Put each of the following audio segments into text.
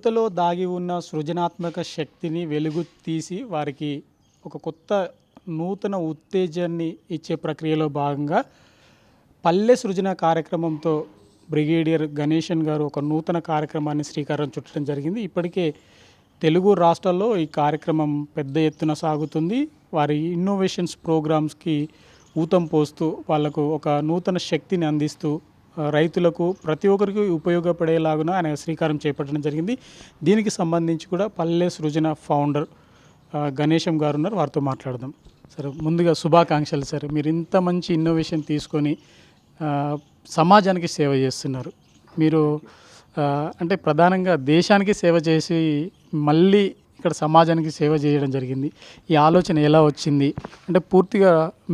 యువతలో దాగి ఉన్న సృజనాత్మక శక్తిని వెలుగు తీసి వారికి ఒక కొత్త నూతన ఉత్తేజాన్ని ఇచ్చే ప్రక్రియలో భాగంగా పల్లె సృజన కార్యక్రమంతో బ్రిగేడియర్ గణేషన్ గారు ఒక నూతన కార్యక్రమాన్ని శ్రీకారం చుట్టడం జరిగింది. ఇప్పటికే తెలుగు రాష్ట్రాల్లో ఈ కార్యక్రమం పెద్ద ఎత్తున సాగుతుంది. వారి ఇన్నోవేషన్స్ ప్రోగ్రామ్స్కి ఊతం పోస్తూ వాళ్లకు ఒక నూతన శక్తిని అందిస్తూ రైతులకు ప్రతి ఒక్కరికి ఉపయోగపడేలాగున ఆయన శ్రీకారం చేపట్టడం జరిగింది. దీనికి సంబంధించి కూడా పల్లె సృజన ఫౌండర్ గణేశం గారు ఉన్నారు, వారితో మాట్లాడదాం. సార్, ముందుగా శుభాకాంక్షలు సార్. మీరు ఇంత మంచి ఇన్నోవేషన్ తీసుకొని సమాజానికి సేవ చేస్తున్నారు. మీరు అంటే ప్రధానంగా దేశానికి సేవ చేసి మళ్ళీ ఇక్కడ సమాజానికి సేవ చేయడం జరిగింది. ఈ ఆలోచన ఎలా వచ్చింది? అంటే పూర్తిగా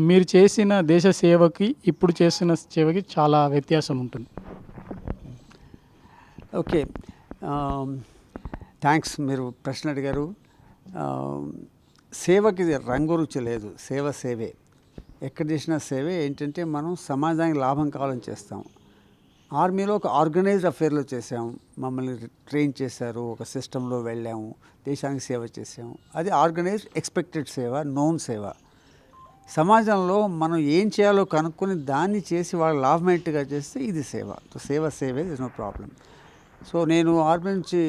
మీరు చేసిన దేశ సేవకి ఇప్పుడు చేసిన సేవకి చాలా వ్యత్యాసం ఉంటుంది. Okay, thanks. మీరు ప్రశ్న అడిగారు. సేవకి రంగు రుచి లేదు, సేవ సేవే. ఎక్కడ చేసిన సేవే. ఏంటంటే మనం సమాజానికి లాభం కావాలని చేస్తాం. ఆర్మీలో ఒక ఆర్గనైజ్డ్ అఫేర్లో చేసాము, మమ్మల్ని ట్రైన్ చేశారు, ఒక సిస్టంలో వెళ్ళాము, దేశానికి సేవ చేసాము. అది ఆర్గనైజ్డ్ ఎక్స్పెక్టెడ్ సేవ, నోన్ సేవ. సమాజంలో మనం ఏం చేయాలో కనుక్కొని దాన్ని చేసి వాళ్ళ లాభమేట్టుగా చేస్తే ఇది సేవ. సేవ సేవే, ఇస్ నో ప్రాబ్లం. సో నేను ఆర్మీ నుంచి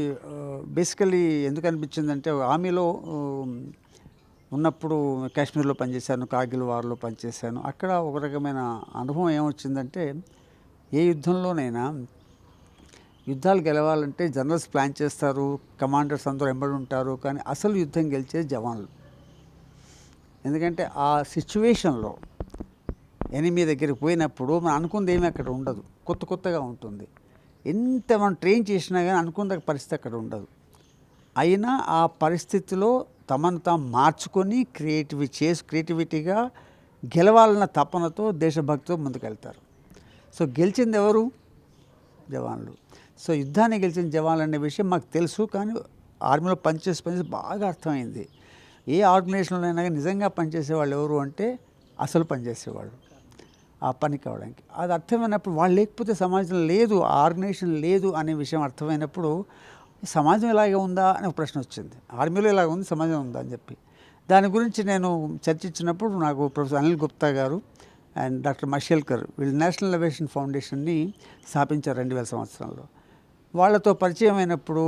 బేసికలీ ఎందుకు అనిపించిందంటే, ఆర్మీలో ఉన్నప్పుడు కాశ్మీర్లో పనిచేశాను, కార్గిల్ వార్లో పనిచేశాను. అక్కడ ఒక రకమైన అనుభవం ఏమొచ్చిందంటే, ఏ యుద్ధంలోనైనా యుద్ధాలు గెలవాలంటే జనరల్స్ ప్లాన్ చేస్తారు, కమాండర్స్ అందరూ ఎంబడి ఉంటారు, కానీ అసలు యుద్ధం గెలిచేది జవాన్లు. ఎందుకంటే ఆ సిచ్యువేషన్లో ఎనిమీ దగ్గరికి పోయినప్పుడు మనం అనుకుంది ఏమీ అక్కడ ఉండదు, కొత్తగా ఉంటుంది. ఎంత మనం ట్రైన్ చేసినా కానీ అనుకున్న పరిస్థితి అక్కడ ఉండదు. అయినా ఆ పరిస్థితిలో తమను తాము మార్చుకొని క్రియేటివిటీగా గెలవాలన్న తపనతో, దేశభక్తితో ముందుకెళ్తారు. సో గెలిచింది ఎవరు? జవాన్లు. సో యుద్ధాన్ని గెలిచిన జవాన్లు అనే విషయం మాకు తెలుసు, కానీ ఆర్మీలో పనిచేసి బాగా అర్థమైంది. ఏ ఆర్గనైజేషన్లో అయినా నిజంగా పనిచేసేవాళ్ళు ఎవరు అంటే అసలు పనిచేసేవాళ్ళు, ఆ పని కావడానికి. అది అర్థమైనప్పుడు వాళ్ళు లేకపోతే సమాజం లేదు, ఆర్గనైజేషన్ లేదు అనే విషయం అర్థమైనప్పుడు సమాజం ఇలాగే ఉందా అనే ప్రశ్న వచ్చింది. ఆర్మీలో ఇలాగ ఉంది, సమాజం ఉందా అని చెప్పి దాని గురించి నేను చర్చించినప్పుడు నాకు ప్రొఫెసర్ అనిల్ గుప్తా గారు అండ్ డాక్టర్ మషేల్కర్ వీళ్ళు నేషనల్ ఇన్నోవేషన్ ఫౌండేషన్ని స్థాపించారు 2000 సంవత్సరంలో. వాళ్ళతో పరిచయం అయినప్పుడు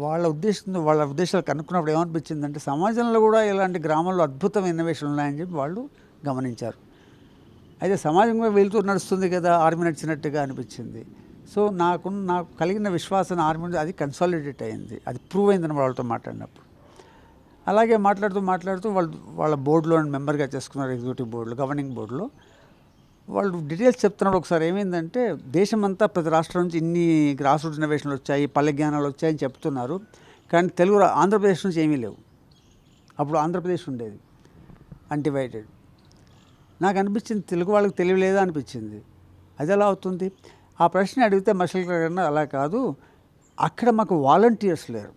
వాళ్ళ ఉద్దేశాలు కనుక్కున్నప్పుడు ఏమనిపించిందంటే, సమాజంలో కూడా ఇలాంటి గ్రామాల్లో అద్భుతమైన ఇన్నోవేషన్ ఉన్నాయని చెప్పి వాళ్ళు గమనించారు. అయితే సమాజం కూడా వెళ్తూ నడుస్తుంది కదా, ఆర్మీ నడిచినట్టుగా అనిపించింది. సో నాకు కలిగిన విశ్వాసం ఆర్మీ అది కన్సాలిడేట్ అయింది, అది ప్రూవ్ అయిందని వాళ్ళతో మాట్లాడినప్పుడు. అలాగే మాట్లాడుతూ వాళ్ళ బోర్డులో మెంబర్గా చేసుకున్నారు, ఎగ్జిక్యూటివ్ బోర్డులో, గవర్నింగ్ బోర్డులో. వాళ్ళు డీటెయిల్స్ చెప్తున్నారు. ఒకసారి ఏమైందంటే, దేశమంతా ప్రతి రాష్ట్రం నుంచి ఇన్ని గ్రాస్ రూట్ ఇన్నోవేషన్లు వచ్చాయి, పల్లె జ్ఞానాలు వచ్చాయని చెప్తున్నారు, కానీ ఆంధ్రప్రదేశ్ నుంచి ఏమీ లేవు. అప్పుడు ఆంధ్రప్రదేశ్ ఉండేది అన్డివైడెడ్. నాకు అనిపించింది తెలుగు వాళ్ళకి తెలియలేదా అనిపించింది. అది ఎలా అవుతుంది? ఆ ప్రశ్న అడిగితే మషల్కర్ గారు అలా కాదు, అక్కడ మాకు వాలంటీర్స్ లేరు.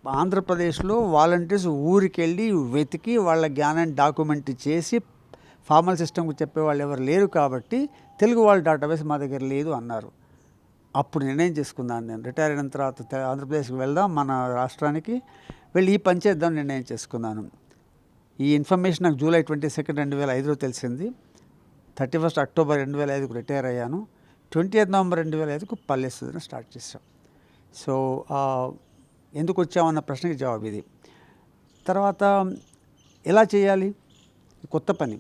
ఆంధ్రప్రదేశ్లో వాలంటీర్స్ ఊరికి వెళ్ళి వెతికి వాళ్ళ జ్ఞానాన్ని డాక్యుమెంట్ చేసి ఫార్మల్ సిస్టమ్కి చెప్పేవాళ్ళు ఎవరు లేరు, కాబట్టి తెలుగు వాళ్ళ డేటాబేస్ మా దగ్గర లేదు అన్నారు. అప్పుడు నిర్ణయం చేసుకున్నాను నేను, రిటైర్ అయిన తర్వాత ఆంధ్రప్రదేశ్కి వెళ్దాం, మన రాష్ట్రానికి వెళ్ళి ఈ పని చేద్దాం నిర్ణయం చేసుకున్నాను. ఈ ఇన్ఫర్మేషన్ నాకు జూలై 22, 2005లో తెలిసింది. 31 అక్టోబర్ 2005కు రిటైర్ అయ్యాను. 20 నవంబర్ 2005కు పల్లె సృజన స్టార్ట్ చేశాం. సో ఎందుకు వచ్చామన్న ప్రశ్నకి జవాబు ఇది. తర్వాత ఎలా చేయాలి? కొత్త పని,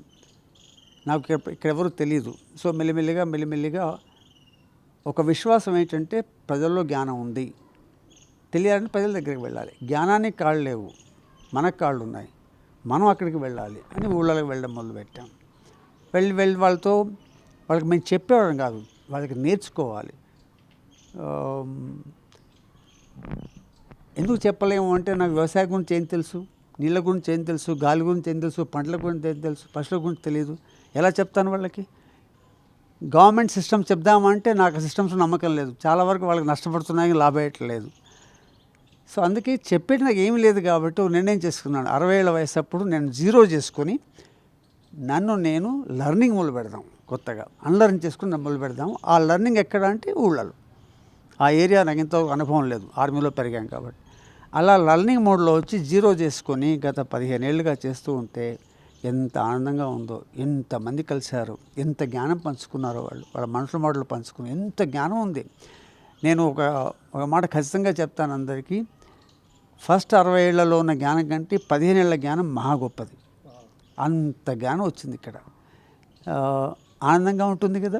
నాకు ఇక్కడ ఎవరు తెలియదు. సో మెల్లిమెల్లిగా ఒక విశ్వాసం ఏంటంటే, ప్రజల్లో జ్ఞానం ఉంది, తెలియాలంటే ప్రజల దగ్గరికి వెళ్ళాలి. జ్ఞానానికి కాళ్ళు లేవు, మనకు కాళ్ళు ఉన్నాయి, మనం అక్కడికి వెళ్ళాలి అని ఊళ్ళకి వెళ్ళడం మొదలుపెట్టాం. వెళ్ళి వాళ్ళకి మేము చెప్పేవాళ్ళం కాదు, వాళ్ళకి నేర్చుకోవాలి. ఎందుకు చెప్పలేము అంటే, నాకు వ్యవసాయం గురించి ఏం తెలుసు, నీళ్ళ గురించి ఏం తెలుసు, గాలి గురించి ఏం తెలుసు, పంటల గురించి ఏం తెలుసు, పశువుల గురించి తెలియదు. ఎలా చెప్తాను వాళ్ళకి? గవర్నమెంట్ సిస్టమ్స్ చెప్దామంటే నాకు సిస్టమ్స్ నమ్మకం లేదు, చాలా వరకు వాళ్ళకి నష్టపడుతున్నాయని లాభేయట్లేదు. సో అందుకే చెప్పేది నాకు ఏమీ లేదు. కాబట్టి నిర్ణయం చేసుకున్నాను, 60 ఏళ్ళ వయసు అప్పుడు నేను జీరో చేసుకొని నేను లర్నింగ్ మొదలు పెడదాం, కొత్తగా అన్లర్న్ చేసుకుని మొదలు పెడదాం. ఆ లర్నింగ్ ఎక్కడ అంటే ఊళ్ళలో. ఆ ఏరియా నాకు ఎంతో అనుభవం లేదు, ఆర్మీలో పెరిగాం కాబట్టి. అలా లర్నింగ్ మోడ్లో వచ్చి జీరో చేసుకొని గత 15 ఏళ్ళుగా చేస్తూ ఉంటే ఎంత ఆనందంగా ఉందో. ఎంతమంది కలిశారు, ఎంత జ్ఞానం పంచుకున్నారో వాళ్ళ మనుషుల మాటలు పంచుకుని ఎంత జ్ఞానం ఉంది. నేను ఒక మాట ఖచ్చితంగా చెప్తాను అందరికీ, ఫస్ట్ 60 ఏళ్లలో ఉన్న జ్ఞానం కంటే 15 ఏళ్ల జ్ఞానం మహా గొప్పది. అంత జ్ఞానం వచ్చింది ఇక్కడ. ఆనందంగా ఉంటుంది కదా.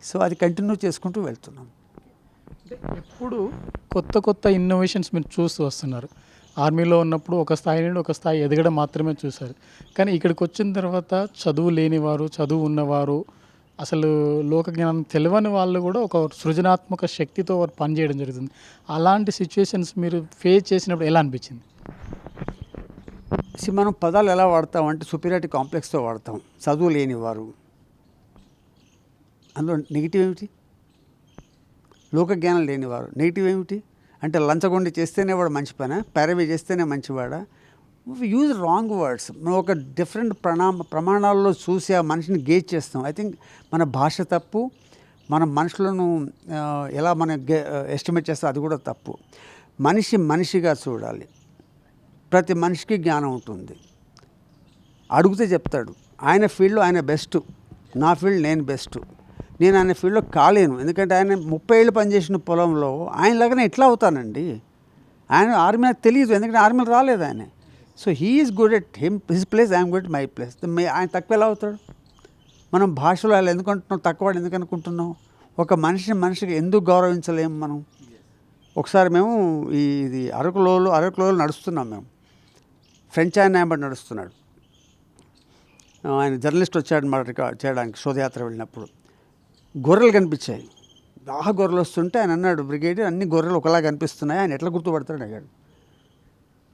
సో అది కంటిన్యూ చేసుకుంటూ వెళ్తున్నాం. ఎప్పుడు కొత్త కొత్త ఇన్నోవేషన్స్ మీరు చూస్తూ వస్తున్నారు. ఆర్మీలో ఉన్నప్పుడు ఒక స్థాయి నుండి ఒక స్థాయి ఎదగడం మాత్రమే చూశారు. కానీ ఇక్కడికి వచ్చిన తర్వాత చదువు లేనివారు, చదువు ఉన్నవారు, అసలు లోక జ్ఞానం తెలియని వాళ్ళు కూడా ఒక సృజనాత్మక శక్తితో వారు పనిచేయడం జరుగుతుంది. అలాంటి సిచ్యువేషన్స్ మీరు ఫేస్ చేసినప్పుడు ఎలా అనిపించింది? మనం పదాలు ఎలా వాడతాం అంటే సుపీరియారిటీ కాంప్లెక్స్తో వాడతాం. చదువు లేనివారు, అందులో నెగిటివ్ ఏమిటి? లోకజ్ఞానం లేనివారు, నెగిటివ్ ఏమిటి? అంటే లంచగొండి చేస్తేనే వాడు మంచి పనా, ప్యారవీ చేస్తేనే మంచివాడా? Use wrong words. మనం ఒక డిఫరెంట్ ప్రమాణాల్లో చూసి ఆ మనిషిని గేజ్ చేస్తాం. ఐ థింక్ మన భాష తప్పు, మన మనుషులను ఎలా మనం ఎస్టిమేట్ చేస్తాం అది కూడా తప్పు. మనిషిగా చూడాలి. ప్రతి మనిషికి జ్ఞానం ఉంటుంది. అడిగితే చెప్తాడు. ఆయన ఫీల్డ్లో ఆయన బెస్ట్, నా ఫీల్డ్ నేను బెస్ట్. నేను ఆయన ఫీల్డ్లో కాలేను, ఎందుకంటే ఆయన 30 ఏళ్ళు పనిచేసిన పొలంలో ఆయనలాగానే ఎట్లా అవుతానండి? ఆయన ఆర్మీ నాకు తెలియదు, ఎందుకంటే ఆర్మీలో రాలేదు ఆయన. So he is good at his place, I'm good at my place. ఆయన తక్కువ ఎలా అవుతాడు? మనం భాషలో అలా ఎందుకు అంటున్నాం, తక్కువవాడు ఎందుకు అనుకుంటున్నాం? ఒక మనిషికి ఎందుకు గౌరవించలేము మనం? ఒకసారి మేము ఇది అరకులో నడుస్తున్నాం. మేము ఫ్రెంచ్ ఆయన బట్టి నడుస్తున్నాడు. ఆయన జర్నలిస్ట్ వచ్చాడు మాట చేయడానికి, శోధయాత్ర వెళ్ళినప్పుడు. గొర్రెలు కనిపించాయి, బాగా గొర్రెలు వస్తుంటే ఆయన అన్నాడు, బ్రిగేడియర్ అన్ని గొర్రెలు ఒకలా కనిపిస్తున్నాయి, ఆయన ఎట్లా గుర్తుపడతాడు అడిగాడు.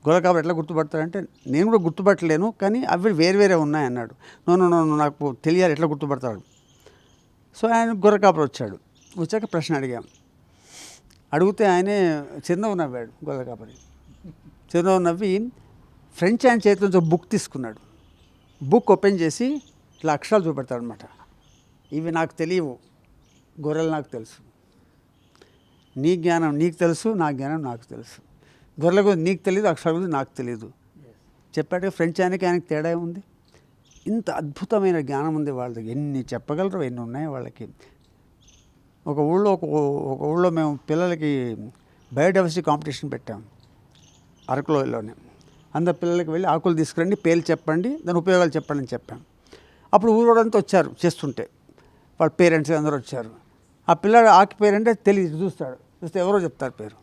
గొర్రెలు కాబట్టి ఎట్లా గుర్తుపడతాడంటే, నేను కూడా గుర్తుపట్టలేను కానీ అవి వేరే ఉన్నాయి అన్నాడు. నో నాకు తెలియాలి ఎట్లా గుర్తుపడతాడు. సో ఆయన గొర్రె కాపరి వచ్చాక ప్రశ్న అడిగితే ఆయనే చిరునవ్వు నవ్వాడు. గొర్రె కాపరి చిరునవ్వు నవ్వి ఫ్రెంచ్ ఆయన చేతి నుంచి బుక్ తీసుకున్నాడు. బుక్ ఓపెన్ చేసి ఇట్లా అక్షరాలు చూపెడతాడు అనమాట. ఇవి నాకు తెలియవు, గొర్రెలు నాకు తెలుసు. నీ జ్ఞానం నీకు తెలుసు, నా జ్ఞానం నాకు తెలుసు. గొర్రెల గురించి నీకు తెలియదు, అక్షరాల గురించి నాకు తెలియదు. చెప్పాడు. ఫ్రెంచ్ ఆయనకి తేడా ఉంది. ఇంత అద్భుతమైన జ్ఞానం ఉంది వాళ్ళకి. ఎన్ని చెప్పగలరు, ఎన్ని ఉన్నాయి వాళ్ళకి. ఒక ఊళ్ళో మేము పిల్లలకి బయోడైవర్సిటీ కాంపిటీషన్ పెట్టాం అరకులోయలోనే. అందరు పిల్లలకి వెళ్ళి ఆకులు తీసుకురండి, పేర్లు చెప్పండి, దాని ఉపయోగాలు చెప్పండి అని చెప్పాం. అప్పుడు ఊరోడంతా వచ్చారు చేస్తుంటే, వాళ్ళ పేరెంట్స్ అందరూ వచ్చారు. ఆ పిల్లాడు ఆకి పేరంటే తెలియదు, చూస్తే ఎవరో చెప్తారు పేరు.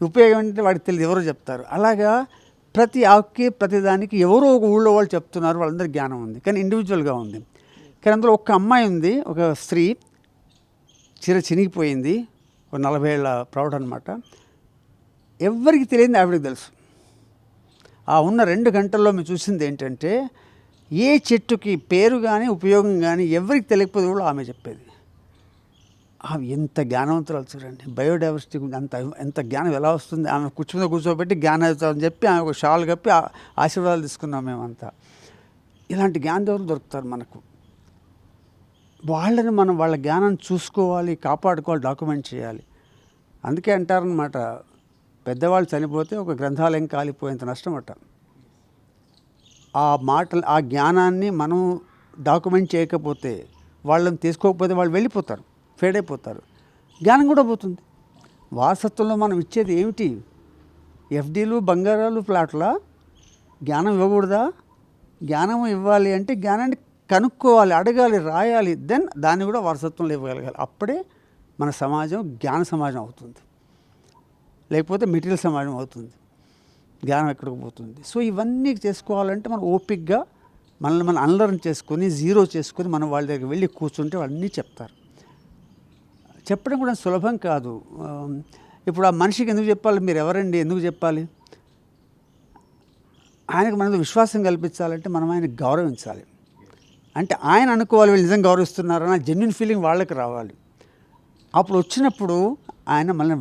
ఉపయోగం ఏంటంటే వాడికి తెలియదు, ఎవరో చెప్తారు. అలాగా ప్రతి ఆకుకి ప్రతి దానికి ఎవరో ఒక ఊళ్ళో వాళ్ళు చెప్తున్నారు. వాళ్ళందరికీ జ్ఞానం ఉంది, కానీ ఇండివిజువల్గా ఉంది. కానీ అందులో ఒక అమ్మాయి ఉంది, ఒక స్త్రీ, చీర చినిగిపోయింది, ఒక 40 ఏళ్ళ ప్రౌఢ అనమాట. ఎవరికి తెలియదు, ఆవిడకి తెలుసు. ఆ ఉన్న 2 గంటల్లో మేము చూసింది ఏంటంటే, ఏ చెట్టుకి పేరు కానీ ఉపయోగం కానీ ఎవరికి తెలియకపోతే కూడా ఆమె చెప్పేది. ఎంత జ్ఞానవంతురాలు చూడండి. బయోడైవర్సిటీ గురించి ఎంత జ్ఞానం ఎలా వస్తుంది. ఆమె కూర్చోబెట్టి జ్ఞానం అవుతుందని చెప్పి ఆమె ఒక షాల్ కప్పి ఆశీర్వాదాలు తీసుకున్నాం మేమంతా. ఇలాంటి జ్ఞానదేవులు దొరుకుతారు మనకు. వాళ్ళని మనం వాళ్ళ జ్ఞానాన్ని చూసుకోవాలి, కాపాడుకోవాలి, డాక్యుమెంట్ చేయాలి. అందుకే అంటారనమాట, పెద్దవాళ్ళు చనిపోతే ఒక గ్రంథాలయం కాలిపోయేంత నష్టం అట. ఆ మాటలు, ఆ జ్ఞానాన్ని మనం డాక్యుమెంట్ చేయకపోతే, వాళ్ళని తీసుకోకపోతే వాళ్ళు వెళ్ళిపోతారు, ఫేడ్ అయిపోతారు, జ్ఞానం కూడా పోతుంది. వారసత్వంలో మనం ఇచ్చేది ఏమిటి? ఎఫ్డీలు, బంగారాలు, ఫ్లాట్లా? జ్ఞానం ఇవ్వకూడదా? జ్ఞానం ఇవ్వాలి అంటే జ్ఞానాన్ని కనుక్కోవాలి, అడగాలి, రాయాలి, దెన్ దాన్ని కూడా వారసత్వంలో ఇవ్వగలగాలి. అప్పుడే మన సమాజం జ్ఞాన సమాజం అవుతుంది, లేకపోతే మెటీరియల్ సమాజం అవుతుంది. జ్ఞానం ఎక్కడికి పోతుంది? సో ఇవన్నీ చేసుకోవాలంటే మనం ఓపిక్గా మనల్ని మనం అన్లర్న్ చేసుకొని, జీరో చేసుకొని మనం వాళ్ళ దగ్గర వెళ్ళి కూర్చుంటే వాళ్ళన్నీ చెప్తారు. చెప్పడం కూడా సులభం కాదు. ఇప్పుడు ఆ మనిషికి ఎందుకు చెప్పాలి? మీరు ఎవరండి, ఎందుకు చెప్పాలి? ఆయనకు మనకు విశ్వాసం కల్పించాలంటే మనం ఆయనకు గౌరవించాలి. అంటే ఆయన అనుకోవాలి వీళ్ళు నిజంగా గౌరవిస్తున్నారన్న జెన్యున్ ఫీలింగ్ వాళ్ళకి రావాలి. అప్పుడు వచ్చినప్పుడు ఆయన మనల్ని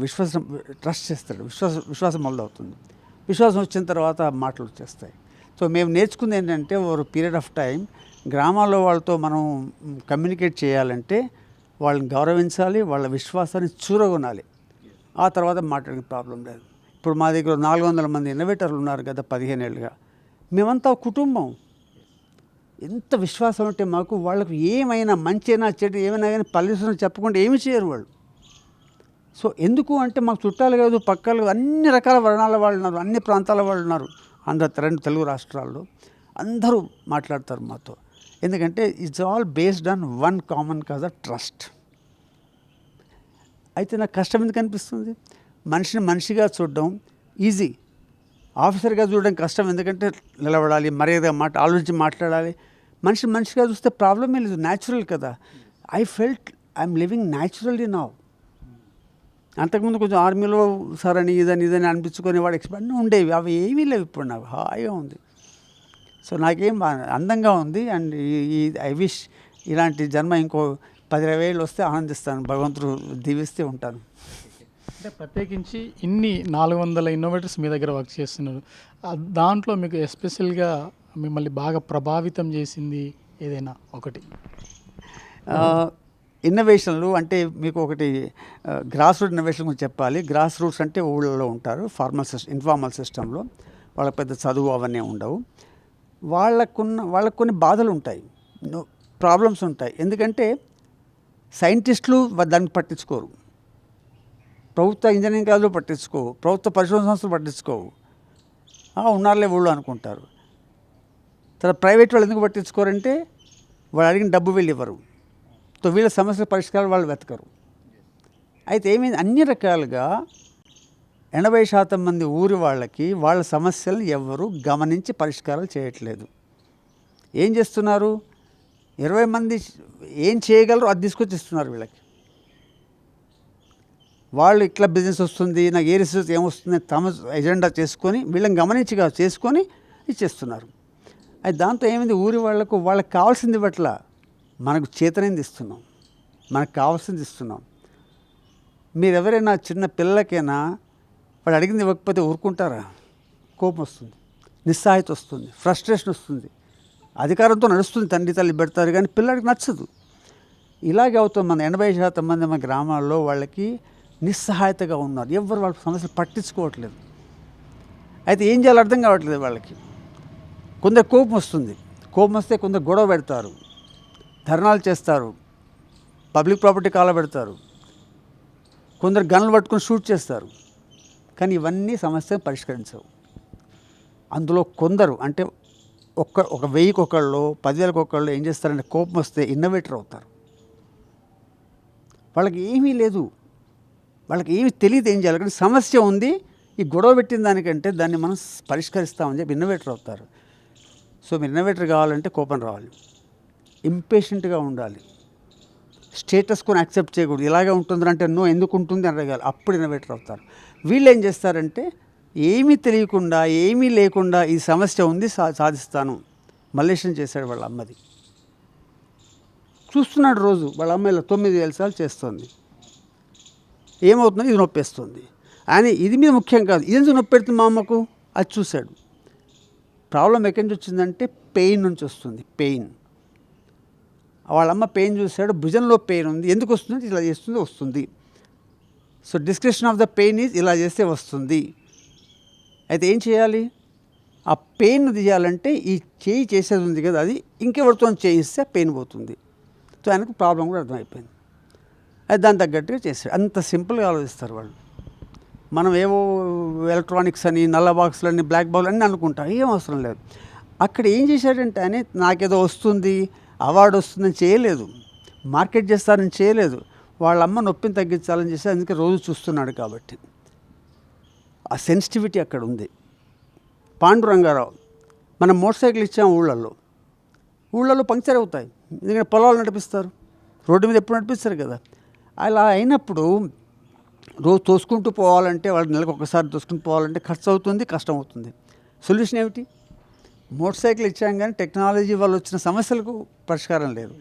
ట్రస్ట్ చేస్తాడు, విశ్వాసం మొదలవుతుంది. విశ్వాసం వచ్చిన తర్వాత మాటలు వచ్చేస్తాయి. సో మేము నేర్చుకుంది ఏంటంటే, ఓవర్ పీరియడ్ ఆఫ్ టైం గ్రామాల్లో వాళ్ళతో మనం కమ్యూనికేట్ చేయాలంటే వాళ్ళని గౌరవించాలి, వాళ్ళ విశ్వాసాన్ని చూరగొనాలి. ఆ తర్వాత మాట్లాడే ప్రాబ్లం లేదు. ఇప్పుడు మా దగ్గర 400 మంది ఇన్నోవేటర్లు ఉన్నారు గత 15 ఏళ్ళుగా. మేమంతా ఒక కుటుంబం. ఎంత విశ్వాసం అంటే మాకు, వాళ్ళకు ఏమైనా మంచైనా చెడు ఏమైనా కానీ పల్లెసూరు చెప్పకుండా ఏమి చేయరు వాళ్ళు. సో ఎందుకు అంటే మాకు చుట్టాలు కాదు, పక్కలు అన్ని రకాల వర్ణాల వాళ్ళు ఉన్నారు, అన్ని ప్రాంతాల వాళ్ళు ఉన్నారు. రెండు తెలుగు రాష్ట్రాల్లో అందరూ మాట్లాడతారు మాతో. ఎందుకంటే it's all based on one common cause of trust. అయితే నాకు కష్టం ఎందుకు అనిపిస్తుంది? మనిషిని మనిషిగా చూడడం ఈజీ, ఆఫీసర్గా చూడడం కష్టం. ఎందుకంటే నిలబడాలి, మర్యాదగా ఆలోచించి మాట్లాడాలి. మనిషి మనిషిగా చూస్తే ప్రాబ్లమే లేదు, న్యాచురల్ కదా. I felt I'm living naturally now. అంతకుముందు కొంచెం ఆర్మీలో సరని ఇదని అనిపించుకొని వాడు ఎక్స్పెక్ట్ ఉండేవి, అవి ఏమీ లేవు. ఇప్పుడు నాకు హాయిగా ఉంది. సో నాకేం అందంగా ఉంది. అండ్ ఐ విష్ ఇలాంటి జన్మ ఇంకో 10-20 ఏళ్ళు వస్తే ఆనందిస్తాను, భగవంతుడు దీవిస్తే ఉంటాను. అంటే ప్రత్యేకించి ఇన్ని 400 ఇన్నోవేటర్స్ మీ దగ్గర వర్క్ చేస్తున్నారు. దాంట్లో మీకు ఎస్పెషల్గా మిమ్మల్ని బాగా ప్రభావితం చేసింది ఏదైనా ఒకటి? ఇన్నోవేషన్లు అంటే మీకు ఒకటి గ్రాస్ రూట్ ఇన్నోవేషన్ గురించి చెప్పాలి. గ్రాస్ రూట్స్ అంటే ఊళ్ళలో ఉంటారు, ఇన్ఫార్మల్ సిస్టంలో. వాళ్ళకి పెద్ద చదువు అవన్నీ ఉండవు. వాళ్ళకు కొన్ని బాధలు ఉంటాయి, ప్రాబ్లమ్స్ ఉంటాయి. ఎందుకంటే సైంటిస్టులు దాన్ని పట్టించుకోరు, ప్రభుత్వ ఇంజనీరింగ్ కాలేజీలో పట్టించుకోవు, ప్రభుత్వ పరిశోధన సంస్థలు పట్టించుకోవు. ఉన్నారులే ఊళ్ళో అనుకుంటారు. తర్వాత ప్రైవేట్ వాళ్ళు ఎందుకు పట్టించుకోరంటే వాళ్ళు అడిగిన డబ్బు వీళ్ళు ఇవ్వరు. సో వీళ్ళ సమస్యల పరిష్కారాలు వాళ్ళు వెతకరు. అయితే ఏమైంది, అన్ని రకాలుగా 80% మంది ఊరి వాళ్ళకి వాళ్ళ సమస్యలను ఎవ్వరూ గమనించి పరిష్కారాలు చేయట్లేదు. ఏం చేస్తున్నారు, 20 మంది ఏం చేయగలరు అది తీసుకొచ్చి ఇస్తున్నారు వీళ్ళకి. వాళ్ళు ఇట్లా బిజినెస్ వస్తుంది, నాకు ఏ రిసోర్స్ ఏమొస్తుంది తమ ఎజెండా చేసుకొని వీళ్ళని గమనించిగా చేసుకొని ఇచ్చేస్తున్నారు. అది దాంతో ఏమైంది, ఊరి వాళ్ళకి కావాల్సింది పట్ల మనకు చేతనైంది ఇస్తున్నాం, మనకు కావాల్సింది ఇస్తున్నాం. మీరు ఎవరైనా చిన్న పిల్లలకైనా వాడు అడిగింది ఇవ్వకపోతే ఊరుకుంటారా? కోపం వస్తుంది, నిస్సహాయత వస్తుంది, ఫ్రస్ట్రేషన్ వస్తుంది. అధికారంతో నడుస్తుంది, తండ్రి తల్లి పెడతారు, కానీ పిల్లడికి నచ్చదు. ఇలాగే అవుతుంది. మన 80% మంది మన గ్రామాల్లో వాళ్ళకి నిస్సహాయతగా ఉన్నారు. ఎవరు వాళ్ళ సమస్యలు పట్టించుకోవట్లేదు. అయితే ఏం చేయాలో అర్థం కావట్లేదు వాళ్ళకి. కొందరు కోపం వస్తుంది, కోపం వస్తే కొందరు గొడవ పెడతారు, ధర్నాలు చేస్తారు, పబ్లిక్ ప్రాపర్టీ కాలబెడతారు, కొందరు గన్లు పట్టుకొని షూట్ చేస్తారు. కానీ ఇవన్నీ సమస్యను పరిష్కరించవు. అందులో కొందరు అంటే ఒక 1000కి ఒకళ్ళు 10,000కి ఒకళ్ళు ఏం చేస్తారంటే కోపం వస్తే ఇన్నోవేటర్ అవుతారు. వాళ్ళకి ఏమీ లేదు, వాళ్ళకి ఏమీ తెలియదు ఏం చేయాలి. కానీ సమస్య ఉంది, ఈ గొడవ పెట్టిన దానికంటే దాన్ని మనం పరిష్కరిస్తామని చెప్పి ఇన్నోవేటర్ అవుతారు. సో మీరు ఇన్నోవేటర్ కావాలంటే కోపం రావాలి, ఇంపేషెంట్గా ఉండాలి, స్టేటస్ కొని యాక్సెప్ట్ చేయకూడదు. ఇలాగే ఉంటుంది అంటే ఎందుకు ఉంటుంది అని అడగాలి, అప్పుడు ఇన్నోవేటర్ అవుతారు. వీళ్ళు ఏం చేస్తారంటే ఏమీ తెలియకుండా ఏమీ లేకుండా ఈ సమస్య ఉంది సాధిస్తాను. మలేషియన్ చేశాడు వాళ్ళ అమ్మది, చూస్తున్నాడు రోజు వాళ్ళ అమ్మ ఇలా 9,000 సార్లు చేస్తుంది. ఏమవుతుందో ఇది నొప్పేస్తుంది అని, ఇది మీద ముఖ్యం కాదు, ఇది ఎందుకు నొప్పి పెడుతుంది మా అమ్మకు అది చూశాడు. ప్రాబ్లం ఎక్కడి నుంచి వచ్చిందంటే పెయిన్ నుంచి వస్తుంది. పెయిన్, వాళ్ళమ్మ పెయిన్ చూశాడు, భుజంలో పెయిన్ ఉంది, ఎందుకు వస్తుంది, ఇలా చేస్తుంది వస్తుంది. So description of the pain is ఇలా చేస్తే వస్తుంది. అయితే ఏం చేయాలి, ఆ పెయిన్ తీయాలంటే ఈ చేయి చేసేది ఉంది కదా, అది ఇంకెవరితో చేయిస్తే పెయిన్ పోతుంది. సో ఆయనకు ప్రాబ్లం కూడా అర్థమైపోయింది. అది దాని తగ్గట్టుగా చేశాడు. అంత సింపుల్గా ఆలోచిస్తారు వాళ్ళు. మనం ఏవో ఎలక్ట్రానిక్స్ అని, నల్ల బాక్సులు అని, బ్లాక్ బాక్స్ అని అనుకుంటాం, ఏం అవసరం లేదు. అక్కడ ఏం చేశాడంటే ఆయన నాకేదో వస్తుంది, అవార్డు వస్తుందని చేయలేదు, మార్కెట్ చేస్తారని చేయలేదు, వాళ్ళ అమ్మ నొప్పిని తగ్గించాలని చేసి అందుకే రోజు చూస్తున్నాడు. కాబట్టి ఆ సెన్సిటివిటీ అక్కడ ఉంది. పాండురంగారావు, మనం మోటార్ సైకిల్ ఇచ్చాం ఊళ్ళల్లో పంక్చర్ అవుతాయి, ఎందుకంటే పొలాలు నడిపిస్తారు, రోడ్డు మీద ఎప్పుడు నడిపిస్తారు కదా. అలా అయినప్పుడు రోజు తోసుకుంటూ పోవాలంటే, వాళ్ళు నెలకు ఒకసారి తోసుకుంటూ పోవాలంటే ఖర్చు అవుతుంది, కష్టం అవుతుంది. సొల్యూషన్ ఏమిటి, మోటార్ సైకిల్ ఇచ్చాం కానీ టెక్నాలజీ వల్ల వచ్చిన సమస్యలకు పరిష్కారం లేదు.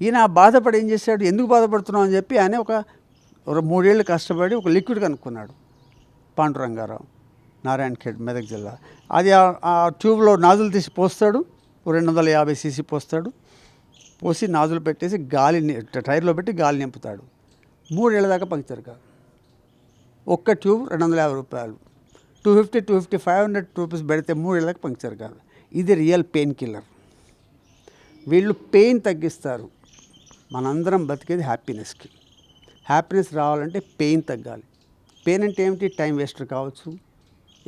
ఈయన బాధపడి ఏం చేశాడు, ఎందుకు బాధపడుతున్నాం అని చెప్పి ఆయన ఒక 3 ఏళ్ళు కష్టపడి ఒక లిక్విడ్ కనుక్కున్నాడు. పాండురంగారావు, నారాయణఖేడ్, మెదక్ జిల్లా. అది ఆ ట్యూబ్లో నాజులు తీసి పోస్తాడు, 250 cc పోస్తాడు, పోసి నాజులు పెట్టేసి టైర్లో పెట్టి గాలి నింపుతాడు. 3 ఏళ్ళ దాకా పంక్చర్ కాదు. ఒక్క ట్యూబ్ 250 రూపాయలు, 250, 250, 500 రూపీస్ పెడితే 3 ఏళ్ళ దాకా పంక్చర్ కాదు. ఇది రియల్ పెయిన్ కిల్లర్. వీళ్ళు పెయిన్ తగ్గిస్తారు. మనందరం బతికేది హ్యాపీనెస్కి. హ్యాపీనెస్ రావాలంటే పెయిన్ తగ్గాలి. పెయిన్ అంటే ఏమిటి? టైం వేస్ట్ కావచ్చు,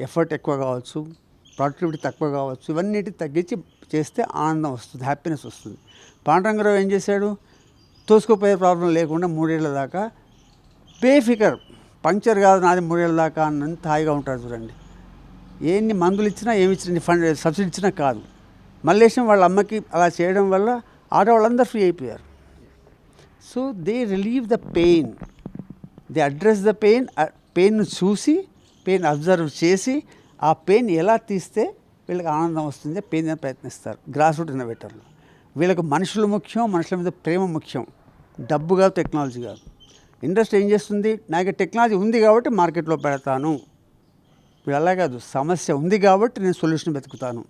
ఎఫర్ట్ ఎక్కువ కావచ్చు, ప్రొడక్టివిటీ తక్కువ కావచ్చు. ఇవన్నిటి తగ్గించి చేస్తే ఆనందం వస్తుంది, హ్యాపీనెస్ వస్తుంది. పాండురంగారావు ఏం చేశాడు? తోసుకుపోయే ప్రాబ్లం లేకుండా 3 ఏళ్ళ దాకా బేఫికర్, పంక్చర్ కాదు నాది 3 ఏళ్ళ దాకా అన్నంత హాయిగా ఉంటాడు. చూడండి, ఎన్ని మందులు ఇచ్చినా ఏమి ఇచ్చినా ఫండ్ సబ్సిడీ ఇచ్చినా కాదు. మల్లేశం వాళ్ళ అమ్మకి అలా చేయడం వల్ల ఆడవాళ్ళందరూ ఫ్రీ అయిపోయారు. So they relieve the pain, they address the pain. Pain చూసి, పెయిన్ అబ్జర్వ్ చేసి, ఆ పెయిన్ ఎలా తీస్తే వీళ్ళకి ఆనందం వస్తుంది పెయిన్ అని ప్రయత్నిస్తారు గ్రాస్ రూట్ ఇన్నోవేటర్లు. వీళ్ళకి మనుషులు ముఖ్యం, మనుషుల మీద ప్రేమ ముఖ్యం, డబ్బు కాదు, టెక్నాలజీ కాదు. ఇండస్ట్రీ ఏం చేస్తుంది? నాకు టెక్నాలజీ ఉంది కాబట్టి మార్కెట్లో పెడతాను. ఇప్పుడు అలా కాదు, సమస్య ఉంది కాబట్టి నేను సొల్యూషన్ వెతుకుతాను.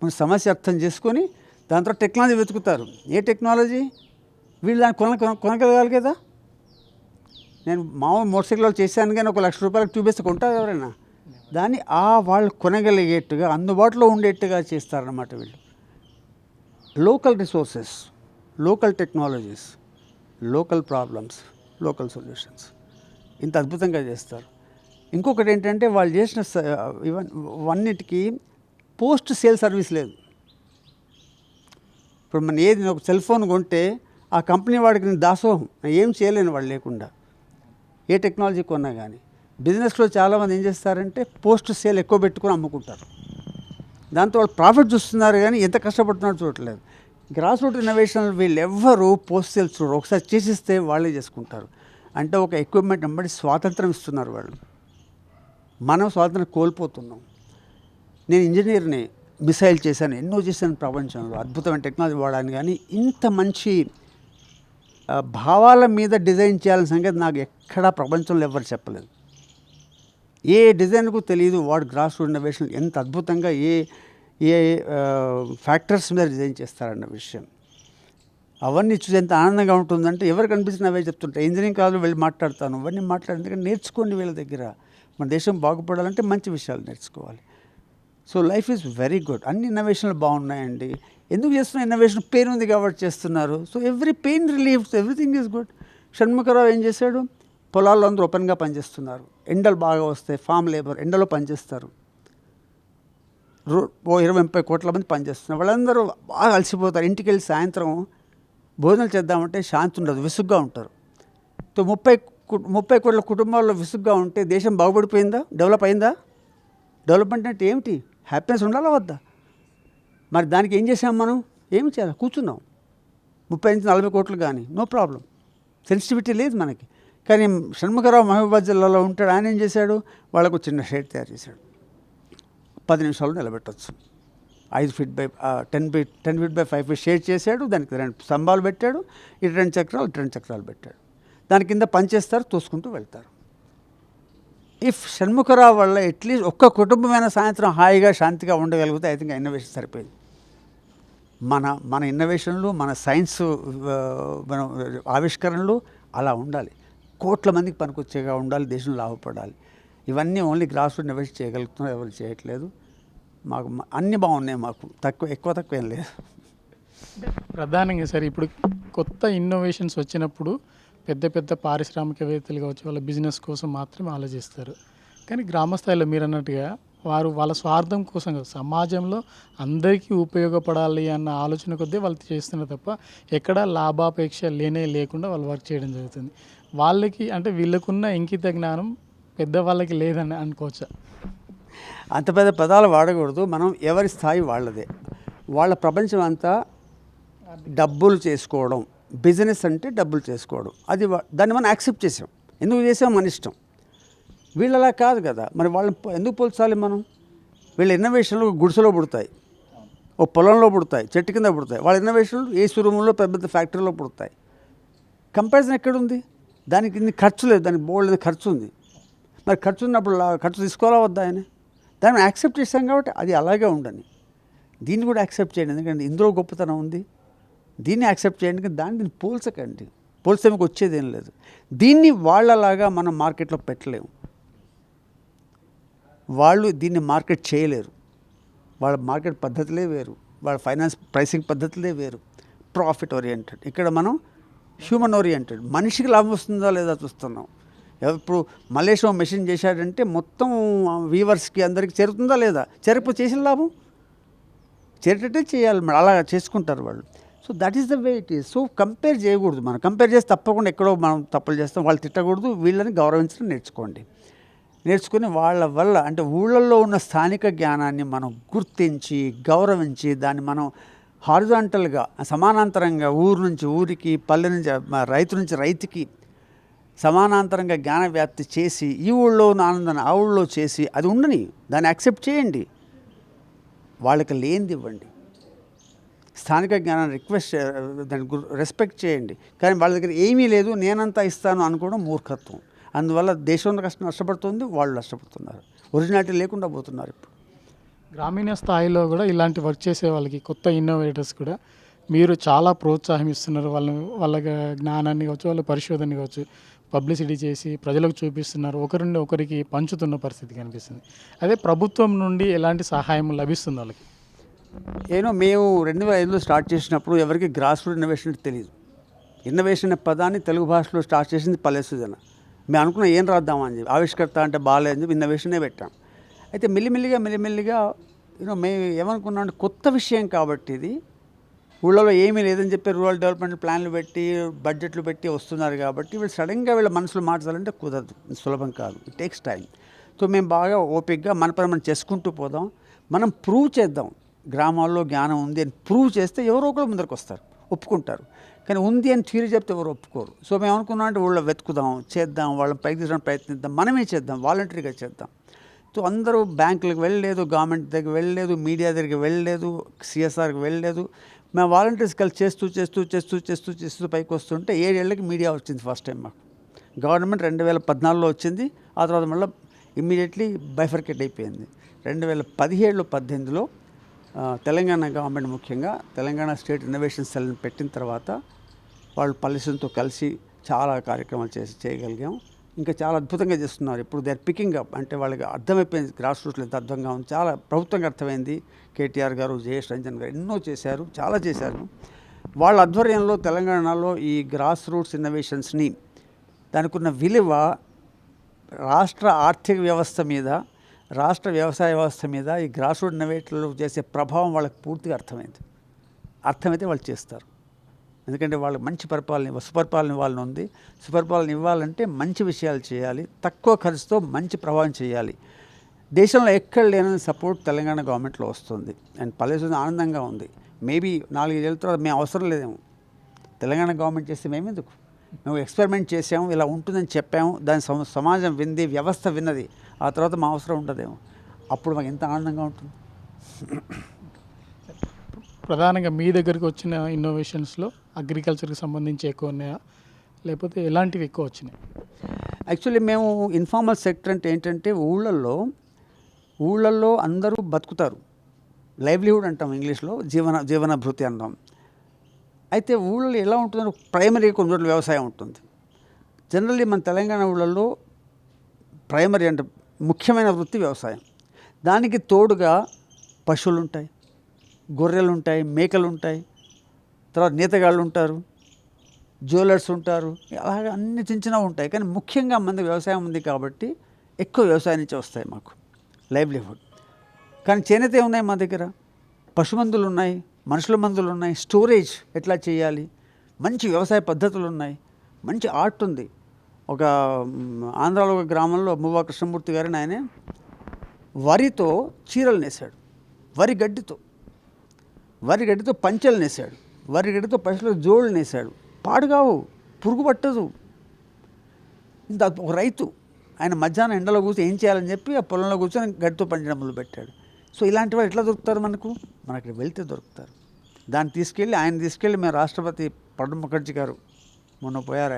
మన సమస్య అర్థం చేసుకొని దాని తర్వాత టెక్నాలజీ వెతుకుతారు. ఏ టెక్నాలజీ? వీళ్ళు దాన్ని కొనగలగాలి కదా. నేను మామూలు మోటార్ సైకిల్ చేశాను కానీ 1 లక్ష రూపాయలకు ట్యూబ్ వేస్తే కొంటారు ఎవరైనా? దాన్ని వాళ్ళు కొనగలిగేట్టుగా, అందుబాటులో ఉండేట్టుగా చేస్తారన్నమాట వీళ్ళు. Local resources, local technologies, local problems, local solutions ఇంత అద్భుతంగా చేస్తారు. ఇంకొకటి ఏంటంటే వాళ్ళు చేసిన ఇవన్నిటికీ పోస్ట్ సేల్ సర్వీస్ లేదు. ఇప్పుడు మన ఏది ఒక సెల్ ఫోన్ కొంటే ఆ కంపెనీ వాడికి నేను దాసోహం, ఏం చేయలేను వాళ్ళు లేకుండా. ఏ టెక్నాలజీ కొన్నా కానీ బిజినెస్లో చాలామంది ఏం చేస్తారంటే పోస్ట్ సేల్ ఎక్కువ పెట్టుకొని అమ్ముకుంటారు. దాంతో వాళ్ళు ప్రాఫిట్ చూస్తున్నారు కానీ ఎంత కష్టపడుతున్నారో చూడట్లేదు. గ్రాస్ రూట్ ఇన్నోవేషన్ వీళ్ళు ఎవ్వరూ పోస్ట్ సేల్స్ చూడరు. ఒకసారి చేసిస్తే వాళ్ళే చేసుకుంటారు. అంటే ఒక ఎక్విప్మెంట్ వెంబడి స్వాతంత్రం ఇస్తున్నారు వాళ్ళు. మనం స్వాతంత్రం కోల్పోతున్నాం. నేను ఇంజనీర్ని, మిసైల్ చేశాను, ఎన్నో చేశాను ప్రపంచంలో, అద్భుతమైన టెక్నాలజీ వాడాను. కానీ ఇంత మంచి భావాల మీద డిజైన్ చేయాలని సంగతి నాకు ఎక్కడా ప్రపంచంలో ఎవరు చెప్పలేదు. ఏ డిజైన్కు తెలియదు వాడు గ్రాస్ రూట్ ఇన్నోవేషన్ ఎంత అద్భుతంగా ఏ ఫ్యాక్టర్స్ మీద డిజైన్ చేస్తారన్న విషయం. అవన్నీ చూసి ఎంత ఆనందంగా ఉంటుందంటే ఎవరు కనిపించిన అవే చెప్తుంటాయి. ఇంజనీరింగ్ కాలేజ్లో వెళ్ళి మాట్లాడతాను, అవన్నీ మాట్లాడిన నేర్చుకోండి వీళ్ళ దగ్గర. మన దేశం బాగుపడాలంటే మంచి విషయాలు నేర్చుకోవాలి. So life is very good. అన్ని ఇన్నోవేషన్లు బాగున్నాయండి. ఎందుకు చేస్తున్న ఇన్నోవేషన్? పెయిన్ ఉంది కాబట్టి చేస్తున్నారు. So every pain reliefs, everything is good. Shanmukha Rao ఏం చేశాడు? పొలాల్లో అందరూ ఓపెన్గా పనిచేస్తున్నారు. ఎండలు బాగా వస్తాయి, ఫామ్ లేబర్ ఎండలో పనిచేస్తారు. 20-30 కోట్ల మంది పనిచేస్తున్నారు. వాళ్ళందరూ బాగా అలసిపోతారు. ఇంటికి వెళ్ళి సాయంత్రం భోజనం చేద్దామంటే శాంతి ఉండదు, విసుగ్గా ఉంటారు. 30 కోట్ల కుటుంబాల్లో విసుగ్గా ఉంటే దేశం బాగుపడిపోయిందా? డెవలప్ అయిందా? డెవలప్మెంట్ అంటే ఏమిటి? హ్యాపీనెస్ ఉండాలా వద్దా? మరి దానికి ఏం చేసాం మనం? ఏమి చేయాలి? కూర్చున్నాం. 30-40 కోట్లు కానీ నో ప్రాబ్లం, సెన్సిటివిటీ లేదు మనకి. కానీ షణ్ముఖరావు మహబూబాద్ జిల్లాలో ఉంటాడు. ఆయన ఏం చేశాడు? వాళ్ళకు చిన్న షేడ్ తయారు చేశాడు. 10 నిమిషాలు నిలబెట్టచ్చు. 5 feet by 10 feet by 5 feet shade చేశాడు. దానికి 2 స్తంభాలు పెట్టాడు. ఇటు 2 చక్రాలు, ఇటు 2 చక్రాలు పెట్టాడు. దాని కింద పనిచేస్తారు, తోసుకుంటూ వెళ్తారు. ఇఫ్ షణ్ముఖరావు వల్ల అట్లీస్ట్ ఒక్క కుటుంబమైన సాయంత్రం హాయిగా శాంతిగా ఉండగలిగితే ఐ థింక్ ఇన్నోవేషన్ సరిపోయింది. మన ఇన్నోవేషన్లు, మన సైన్స్ మన ఆవిష్కరణలు అలా ఉండాలి. కోట్ల మందికి పనికొచ్చేగా ఉండాలి, దేశం లాభపడాలి. ఇవన్నీ ఓన్లీ గ్రాస్ రూట్ ఇన్నోవేషన్ చేయగలుగుతున్నాం, ఎవరు చేయట్లేదు. మాకు అన్నీ బాగున్నాయి, మాకు ఎక్కువ తక్కువ ఏం లేదు. ప్రధానంగా సార్ ఇప్పుడు కొత్త ఇన్నోవేషన్స్ వచ్చినప్పుడు పెద్ద పారిశ్రామికవేత్తలు కావచ్చు, వాళ్ళ బిజినెస్ కోసం మాత్రమే ఆలోచిస్తారు. కానీ గ్రామ స్థాయిలో మీరు అన్నట్టుగా వారు వాళ్ళ స్వార్థం కోసం కాదు, సమాజంలో అందరికీ ఉపయోగపడాలి అన్న ఆలోచన కొద్దీ వాళ్ళు చేస్తున్నారు తప్ప ఎక్కడ లాభాపేక్ష లేకుండా వాళ్ళు వర్క్ చేయడం జరుగుతుంది. వాళ్ళకి అంటే వీళ్ళకున్న ఇంకిత జ్ఞానం పెద్దవాళ్ళకి లేదని అనుకోవచ్చా? అంత పెద్ద పదాలు వాడకూడదు. మనం ఎవరి స్థాయి వాళ్ళదే. వాళ్ళ ప్రపంచం అంతా డబ్బులు చేసుకోవడం, బిజినెస్ అంటే డబ్బులు చేసుకోవడం. దాన్ని మనం యాక్సెప్ట్ చేసాం. ఎందుకు చేసాం? మన ఇష్టం. వీళ్ళలా కాదు కదా. మరి వాళ్ళని ఎందుకు పోల్చాలి మనం? వీళ్ళ ఇన్నోవేషన్లు గుడిసెలో పుడతాయి, ఓ పొలంలో పుడతాయి, చెట్టు కింద పుడతాయి. వాళ్ళ ఇన్నోవేషన్లు ఏసీ రూముల్లో పెద్ద ఫ్యాక్టరీలో పుడతాయి. కంపారిజన్ ఎక్కడుంది? దానికి ఇన్ని ఖర్చు లేదు, దానికి బోల్డ్ ఖర్చు ఉంది. మరి ఖర్చు ఉన్నప్పుడు ఖర్చు తీసుకోవాలా వద్దా? ఆయన దాన్ని యాక్సెప్ట్ చేస్తాం కాబట్టి అది అలాగే ఉండని. దీన్ని కూడా యాక్సెప్ట్ చేయండి, ఎందుకంటే ఇందులో గొప్పతనం ఉంది. దీన్ని యాక్సెప్ట్ చేయండి, కానీ దీన్ని పోల్చకండి. పోల్స్తే మీకు వచ్చేది ఏం లేదు. దీన్ని వాళ్ళలాగా మనం మార్కెట్లో పెట్టలేము. వాళ్ళు దీన్ని మార్కెట్ చేయలేరు. వాళ్ళ మార్కెట్ పద్ధతులే వేరు, వాళ్ళ ఫైనాన్స్ ప్రైసింగ్ పద్ధతులే వేరు. Profit oriented. ఇక్కడ మనం హ్యూమన్ ఓరియంటెడ్. మనిషికి లాభం వస్తుందా లేదా చూస్తున్నాం. ఇప్పుడు మలేషియా మెషిన్ చేశాడంటే మొత్తం వీవర్స్కి అందరికీ చేరుతుందా లేదా? చేరకపోతే చేసిన లాభం చేరేటట్టే చేయాలి, మరి అలా చేసుకుంటారు వాళ్ళు. So that is the way it is. So compare చేయకూడదు. మనం కంపేర్ చేసి తప్పకుండా ఎక్కడో మనం తప్పులు చేస్తాం. వాళ్ళు తిట్టకూడదు. వీళ్ళని గౌరవించడం నేర్చుకోండి. నేర్చుకుని వాళ్ళ వల్ల అంటే ఊళ్ళల్లో ఉన్న స్థానిక జ్ఞానాన్ని మనం గుర్తించి గౌరవించి దాన్ని మనం హారిజాంటల్గా సమానాంతరంగా ఊరు నుంచి ఊరికి, పల్లె నుంచి రైతు నుంచి రైతుకి సమానాంతరంగా జ్ఞాన వ్యాప్తి చేసి ఈ ఊళ్ళో ఉన్న ఆనందాన్ని ఆ ఊళ్ళో చేసి అది ఉండని, దాన్ని యాక్సెప్ట్ చేయండి. వాళ్ళకి లేనిది ఇవ్వండి. స్థానిక జ్ఞానాన్ని రిక్వెస్ట్ దాన్ని రెస్పెక్ట్ చేయండి. కానీ వాళ్ళ దగ్గర ఏమీ లేదు, నేనంతా ఇస్తాను అనుకోవడం మూర్ఖత్వం. అందువల్ల దేశంలో నష్టపడుతుంది, వాళ్ళు నష్టపడుతున్నారు. ఒరిజినాలిటీ లేకుండా పోతున్నారు. ఇప్పుడు గ్రామీణ స్థాయిలో కూడా ఇలాంటి వర్క్ చేసే వాళ్ళకి, కొత్త ఇన్నోవేటర్స్ కూడా మీరు చాలా ప్రోత్సాహం ఇస్తున్నారు. వాళ్ళ జ్ఞానాన్ని కావచ్చు, వాళ్ళ పరిశోధన కావచ్చు, పబ్లిసిటీ చేసి ప్రజలకు చూపిస్తున్నారు. ఒకరిని ఒకరికి పంచుతున్న పరిస్థితి కనిపిస్తుంది. అదే ప్రభుత్వం నుండి ఎలాంటి సహాయం లభిస్తుంది వాళ్ళకి? మేము 2005లో స్టార్ట్ చేసినప్పుడు ఎవరికి గ్రాస్ రూట్ ఇన్నోవేషన్ తెలియదు. ఇన్నోవేషన్ అనే పదాన్ని తెలుగు భాషలో స్టార్ట్ చేసింది పల్లె సృజన. మేము అనుకున్న ఏం రాద్దామని చెప్పి, ఆవిష్కర్త అంటే బాగాలేదని చెప్పి ఇన్నోవేషనే పెట్టాం. అయితే మెల్లిమెల్లిగా మేము ఏమనుకున్నాం అంటే కొత్త విషయం కాబట్టి ఇది ఊళ్ళలో ఏమీ లేదని చెప్పి రూరల్ డెవలప్మెంట్ ప్లాన్లు పెట్టి బడ్జెట్లు పెట్టి వస్తున్నారు కాబట్టి వీళ్ళు సడన్గా వీళ్ళ మనసులో మార్చాలంటే కుదరదు, సులభం కాదు, ఇట్ టేక్స్ టైం. సో మేము బాగా ఓపికగా మన పని మనం చేసుకుంటూ పోదాం. మనం ప్రూవ్ చేద్దాం గ్రామాల్లో జ్ఞానం ఉంది అని ప్రూవ్ చేస్తే ఎవరో ఒకరు ముందరికి వస్తారు, ఒప్పుకుంటారు. కానీ ఉంది అని థియరీ చెప్తే ఎవరు ఒప్పుకోరు. సో మేము అనుకున్నాం అంటే ఊళ్ళో వెతుకుదాం, చేద్దాం, వాళ్ళని పైకి తీసుకోవడానికి ప్రయత్నిద్దాం, మనమే చేద్దాం, వాలంటరీగా చేద్దాం. సో అందరూ బ్యాంకులకు వెళ్ళలేదు, గవర్నమెంట్ దగ్గరికి వెళ్ళలేదు, మీడియా దగ్గరికి వెళ్ళలేదు, సిఎస్ఆర్కి వెళ్ళలేదు. మేము వాలంటీర్స్ కలిసి చేస్తూ పైకి వస్తుంటే 7 ఏళ్ళకి మీడియా వచ్చింది ఫస్ట్ టైం మాకు. గవర్నమెంట్ 2014లో వచ్చింది. ఆ తర్వాత మళ్ళీ ఇమ్మీడియట్లీ బైఫర్కేట్ అయిపోయింది. 2017-18లో తెలంగాణ గవర్నమెంట్ ముఖ్యంగా తెలంగాణ స్టేట్ ఇన్నోవేషన్ సెల్ని పెట్టిన తర్వాత వాళ్ళు పల్లెసంతో కలిసి చాలా కార్యక్రమాలు చేయగలిగాం. ఇంకా చాలా అద్భుతంగా చేస్తున్నారు. ఇప్పుడు దే ఆర్ పికింగ్ అప్. అంటే వాళ్ళకి అర్థమైపోయింది గ్రాస్ రూట్స్లో ఎంత అర్థంగా ఉంది. చాలా ప్రభుత్వంగా అర్థమైంది. కేటీఆర్ గారు, జయేష్ రంజన్ గారు ఎన్నో చేశారు, చాలా చేశారు. వాళ్ళ ఆధ్వర్యంలో తెలంగాణలో ఈ గ్రాస్ రూట్స్ ఇన్నోవేషన్స్ని దానికి ఉన్న విలువ రాష్ట్ర ఆర్థిక వ్యవస్థ మీద, రాష్ట్ర వ్యవసాయ వ్యవస్థ మీద ఈ గ్రాస్ రూట్ ఇన్నోవేటర్లు చేసే ప్రభావం వాళ్ళకి పూర్తిగా అర్థమైతే వాళ్ళు చేస్తారు. ఎందుకంటే వాళ్ళకి మంచి పరిపాలన, సుపరిపాలన ఇవ్వాలని ఉంది. సుపరిపాలన ఇవ్వాలంటే మంచి విషయాలు చేయాలి, తక్కువ ఖర్చుతో మంచి ప్రభావం చేయాలి. దేశంలో ఎక్కడ లేని సపోర్ట్ తెలంగాణ గవర్నమెంట్లో వస్తుంది. అండ్ పల్లెసూరు ఆనందంగా ఉంది. మేబీ 4-5 ఏళ్ళ తర్వాత మేము అవసరం లేదేమో, తెలంగాణ గవర్నమెంట్ చేస్తే మేమెందుకు, మేము ఎక్స్పెరిమెంట్ చేసాము, ఇలా ఉంటుందని చెప్పాము, దాని సమాజం వింది, వ్యవస్థ విన్నది, ఆ తర్వాత మా అవసరం ఉండదేమో, అప్పుడు మాకు ఎంత ఆనందంగా ఉంటుంది. ప్రధానంగా మీ దగ్గరికి వచ్చిన ఇన్నోవేషన్స్లో అగ్రికల్చర్కి సంబంధించి ఎక్కువ ఉన్నాయా, లేకపోతే ఎలాంటివి ఎక్కువ వచ్చినాయి? యాక్చువల్లీ మేము ఇన్ఫార్మల్ సెక్టర్ అంటే ఏంటంటే ఊళ్ళల్లో అందరూ బతుకుతారు, లైవ్లీహుడ్ అంటాం ఇంగ్లీష్లో, జీవనభృతి అంటాం. అయితే ఊళ్ళో ఎలా ఉంటుందో ప్రైమరీ కొన్ని చోట్ల వ్యవసాయం ఉంటుంది. జనరల్లీ మన తెలంగాణ ఊళ్ళల్లో ప్రైమరీ అంటే ముఖ్యమైన వృత్తి వ్యవసాయం. దానికి తోడుగా పశువులు ఉంటాయి, గొర్రెలు ఉంటాయి, మేకలు ఉంటాయి, తర్వాత నేతగాళ్ళు ఉంటారు, జ్యువెలర్స్ ఉంటారు, అలాగే అన్ని చిన్న ఉంటాయి. కానీ ముఖ్యంగా మంది వ్యవసాయం ఉంది కాబట్టి ఎక్కువ వ్యవసాయం నుంచి వస్తాయి మాకు లైవ్లీహుడ్. కానీ చేనేత ఉన్నాయి మా దగ్గర, పశుమందులు ఉన్నాయి, మనుషుల మందులు ఉన్నాయి, స్టోరేజ్ ఎట్లా చేయాలి, మంచి వ్యవసాయ పద్ధతులు ఉన్నాయి, మంచి ఆర్ట్ ఉంది. ఒక ఆంధ్రాలో ఒక గ్రామంలో మువ్వా కృష్ణమూర్తి గారిని ఆయన వరితో చీరలు నేసాడు, వరి గడ్డితో పంచెలు నేసాడు, వరి గడ్డితో పశువులకు జోళ్ళు నేసాడు. పాడుగావు, పురుగు పట్టదు. ఇంత ఒక రైతు ఆయన మధ్యాహ్నం ఎండలో కూర్చొని ఏం చేయాలని చెప్పి ఆ పొలంలో కూర్చొని గడ్డితో పంచడం మొదలు పెట్టాడు. సో ఇలాంటి వాళ్ళు ఎట్లా దొరుకుతారు మనకి వెళ్తే దొరుకుతారు. దాన్ని ఆయన తీసుకెళ్ళి మేము రాష్ట్రపతి ప్రణబ్ ముఖర్జీ గారు మొన్న పోయారు.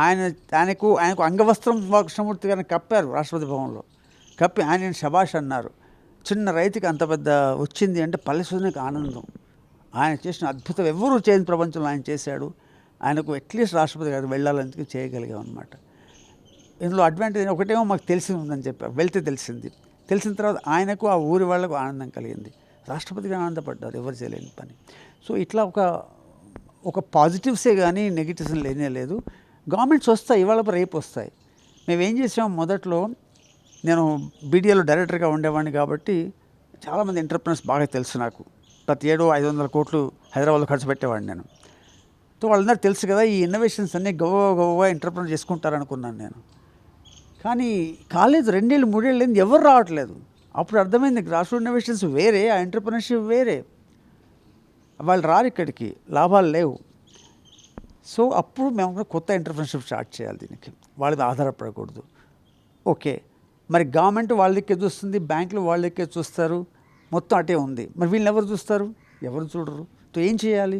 ఆయనకు అంగవస్త్రం కృష్ణమూర్తి గారిని కప్పారు రాష్ట్రపతి భవన్లో. కప్పి ఆయన శభాష్ అన్నారు. చిన్న రైతుకి అంత పెద్ద వచ్చింది అంటే పల్లె సూచనకు ఆనందం. ఆయన చేసిన అద్భుతం ఎవరూ చేయని ప్రపంచంలో ఆయన చేశాడు. ఆయనకు అట్లీస్ట్ రాష్ట్రపతి గారు వెళ్ళాలని చేయగలిగాం అనమాట. ఇందులో అడ్వాంటేజ్ ఒకటేమో మాకు తెలిసి ఉందని చెప్పారు, వెళ్తే తెలిసింది. తెలిసిన తర్వాత ఆయనకు ఆ ఊరి వాళ్ళకు ఆనందం కలిగింది, రాష్ట్రపతిగా ఆనందపడ్డారు, ఎవరు చేయలేని పని. సో ఇట్లా ఒక పాజిటివ్సే కానీ నెగిటివ్స్ లేనే లేదు. గవర్నమెంట్స్ వస్తాయి, ఇవాళ రేపు వస్తాయి. మేమేం చేసాం, మొదట్లో నేను బీడీఏలో డైరెక్టర్గా ఉండేవాడిని కాబట్టి చాలామంది ఎంటర్ప్రెనర్స్ బాగా తెలుసు నాకు. ప్రతి ఏడు 500 కోట్లు హైదరాబాద్లో ఖర్చు పెట్టేవాడిని నేను. సో వాళ్ళందరూ తెలుసు కదా, ఈ ఇన్నోవేషన్స్ అన్నీ గవ్వగా ఎంటర్ప్రెనర్ చేసుకుంటారనుకున్నాను నేను. కానీ కాలేజ్ 2 ఏళ్ళు 3 ఏళ్ళు ఎవరు రావట్లేదు. అప్పుడు అర్థమైంది గ్రాస్ రూట్ ఇన్నోవేషన్స్ వేరే, ఆ ఎంటర్ప్రెనర్షిప్ వేరే. వాళ్ళు రారు ఇక్కడికి, లాభాలు లేవు. సో అప్పుడు మేము కొత్త ఎంటర్ప్రెనర్షిప్ స్టార్ట్ చేయాలి, దీనికి వాళ్ళ మీద ఆధారపడకూడదు. ఓకే, మరి గవర్నమెంట్ వాళ్ళ దిక్కే చూస్తుంది, బ్యాంకులు వాళ్ళ దిక్కే చూస్తారు, మొత్తం అటే ఉంది. మరి వీళ్ళని ఎవరు చూస్తారు? ఎవరు చూడరు. సో ఏం చేయాలి?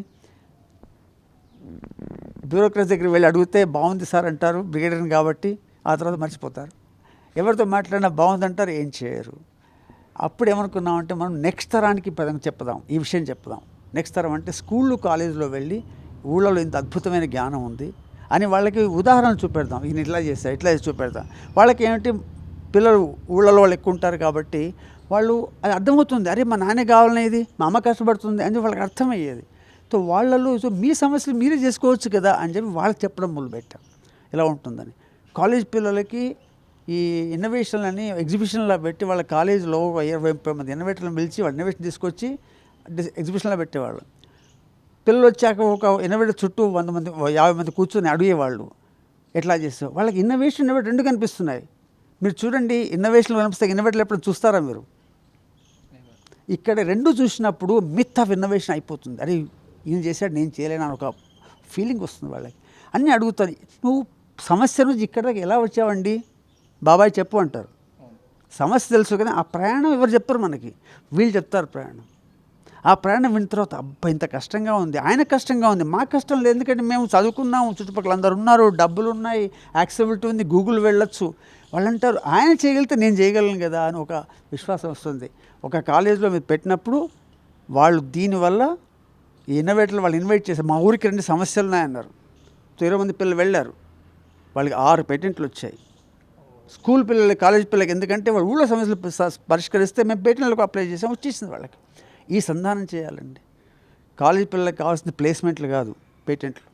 బ్యూరోక్రసీ దగ్గరికి వెళ్ళి అడిగితే బాగుంది సార్ అంటారు, బ్రిగేడియర్ని కాబట్టి. ఆ తర్వాత మర్చిపోతారు. ఎవరితో మాట్లాడినా బాగుంది అంటారు, ఏం చేయరు. అప్పుడు ఏమనుకున్నామంటే మనం నెక్స్ట్ తరానికి చెప్పుదాం, ఈ విషయం చెప్పుదాం. నెక్స్ట్ తరం అంటే స్కూళ్ళు కాలేజీలో వెళ్ళి ఊళ్ళలో ఇంత అద్భుతమైన జ్ఞానం ఉంది అని వాళ్ళకి ఉదాహరణలు చూపెడదాం. ఈయన ఇట్లా చేస్తారు, ఇట్లా చేసి చూపెడతాం. వాళ్ళకి ఏమిటి, పిల్లలు ఊళ్ళలో వాళ్ళు ఎక్కువ ఉంటారు కాబట్టి వాళ్ళు అది అర్థమవుతుంది, అరే మా నాన్న కావాలనే ఇది, మా అమ్మ కష్టపడుతుంది అని వాళ్ళకి అర్థమయ్యేది. సో వాళ్ళలో సో మీ సమస్యలు మీరే చేసుకోవచ్చు కదా అని చెప్పి వాళ్ళకి చెప్పడం మొదలుపెట్టాం ఇలా ఉంటుందని. కాలేజ్ పిల్లలకి ఈ ఇన్నోవేషన్లని ఎగ్జిబిషన్లో పెట్టి వాళ్ళ కాలేజీలో 20-30 మంది ఇన్నోవేటర్లను పిలిచి వాళ్ళ ఇన్నోవేషన్ తీసుకొచ్చి ఎగ్జిబిషన్లో పెట్టేవాళ్ళు. పిల్లలు వచ్చాక ఒక ఇన్నోవేటర్ చుట్టూ 100 మంది 50 మంది కూర్చొని అడిగేవాళ్ళు ఎట్లా చేస్తావు. వాళ్ళకి ఇన్నోవేషన్ రెండు కనిపిస్తున్నాయి. మీరు చూడండి, ఇన్నోవేషన్లు కనిపిస్తే ఇన్నోవేటర్లు ఎప్పుడు చూస్తారా మీరు? ఇక్కడ రెండు చూసినప్పుడు మిత్ ఆఫ్ ఇన్నోవేషన్ అయిపోతుంది. అరే ఈయన చేశాడు నేను చేయలేను అని ఒక ఫీలింగ్ వస్తుంది వాళ్ళకి. అన్నీ అడుగుతారు, నువ్వు సమస్య నుంచి ఇక్కడ ఎలా వచ్చావండి బాబాయ్ చెప్పు అంటారు. సమస్య తెలుసు కానీ ఆ ప్రయాణం ఎవరు చెప్పరు మనకి, వీళ్ళు చెప్తారు ప్రయాణం. ఆ ప్రయాణం విన్న తర్వాత అబ్బా ఇంత కష్టంగా ఉంది, ఆయన కష్టంగా ఉంది, మా కష్టం లేదు, ఎందుకంటే మేము చదువుకున్నాము, చుట్టుపక్కల అందరు ఉన్నారు, డబ్బులు ఉన్నాయి, యాక్సెసిబిలిటీ ఉంది, గూగుల్ వెళ్ళొచ్చు. వాళ్ళు అంటారు ఆయన చేయగలిగితే నేను చేయగలను కదా అని ఒక విశ్వాసం వస్తుంది. ఒక కాలేజీలో మీరు పెట్టినప్పుడు వాళ్ళు దీనివల్ల ఈ ఇన్నోవేటర్లు వాళ్ళు ఇన్వైట్ చేశారు, మా ఊరికి 2 సమస్యలు ఉన్నాయన్నారు. 20 మంది పిల్లలు వెళ్ళారు, వాళ్ళకి 6 పేటెంట్లు వచ్చాయి. స్కూల్ పిల్లలకి, కాలేజ్ పిల్లలకి, ఎందుకంటే వాళ్ళు ఊళ్ళో సమస్యలు పరిష్కరిస్తే మేము పేటెంట్లకు అప్లై చేసాం, వచ్చేసింది వాళ్ళకి. ఈ సంధానం చేయాలండి. కాలేజ్ పిల్లలకి కావాల్సిన ప్లేస్మెంట్లు కాదు, పేటెంట్లు.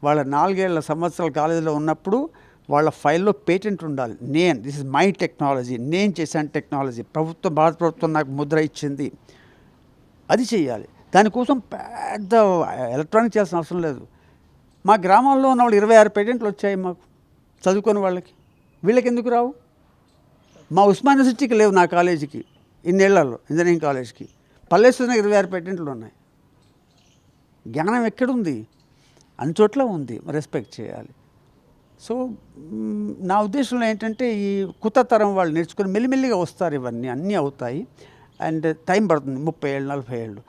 వాళ్ళ 4 సంవత్సరాల కాలేజీలో ఉన్నప్పుడు వాళ్ళ ఫైల్లో పేటెంట్ ఉండాలి. దిస్ ఇస్ మై టెక్నాలజీ, నేను చేశాను టెక్నాలజీ, భారత ప్రభుత్వం నాకు ముద్ర ఇచ్చింది, అది చేయాలి. దానికోసం పెద్ద ఎలక్ట్రానిక్ చేయాల్సిన అవసరం లేదు. మా గ్రామాల్లో ఉన్న వాళ్ళు 26 పేటెంట్లు వచ్చాయి మాకు, చదువుకుని వాళ్ళకి. వీళ్ళకి ఎందుకు రావు? మా ఉస్మాన్ యూనివర్సిటీకి లేవు, నా కాలేజీకి ఇన్నేళ్లలో, ఇంజనీరింగ్ కాలేజ్కి. పల్లెసూరులో 26 పేటెంట్లు ఉన్నాయి. జ్ఞానం ఎక్కడుంది? అన్ని చోట్ల ఉంది, రెస్పెక్ట్ చేయాలి. సో నా ఉద్దేశంలో ఏంటంటే ఈ కొత్త తరం వాళ్ళు నేర్చుకుని మెల్లిమెల్లిగా వస్తారు, ఇవన్నీ అన్నీ అవుతాయి. అండ్ టైం పడుతుంది, 30 ఏళ్ళు 40 ఏళ్ళు.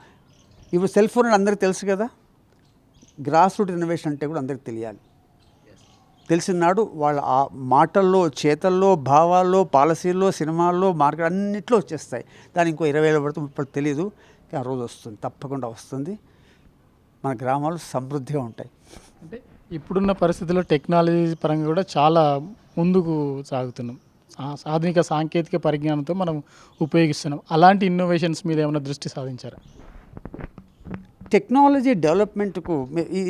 ఇప్పుడు సెల్ ఫోన్ అందరికీ తెలుసు కదా, గ్రాస్ రూట్ ఇన్నోవేషన్ అంటే కూడా అందరికీ తెలియాలి. తెలిసినాడు వాళ్ళ ఆ మాటల్లో, చేతల్లో, భావాల్లో, పాలసీల్లో, సినిమాల్లో, మార్కెట్ అన్నిట్లో వచ్చేస్తాయి. దాని ఇంకో 20 ఏళ్ళు పడుతుంది, ఇప్పుడు తెలియదు, ఆ రోజు వస్తుంది, తప్పకుండా వస్తుంది. మన గ్రామాలు సమృద్ధిగా ఉంటాయి. అంటే ఇప్పుడున్న పరిస్థితుల్లో టెక్నాలజీ పరంగా కూడా చాలా ముందుకు సాగుతున్నాం, ఆధునిక సాంకేతిక పరిజ్ఞానంతో మనం ఉపయోగిస్తున్నాం. అలాంటి ఇన్నోవేషన్స్ మీద ఏమైనా దృష్టి సాధించారా? టెక్నాలజీ డెవలప్మెంట్కు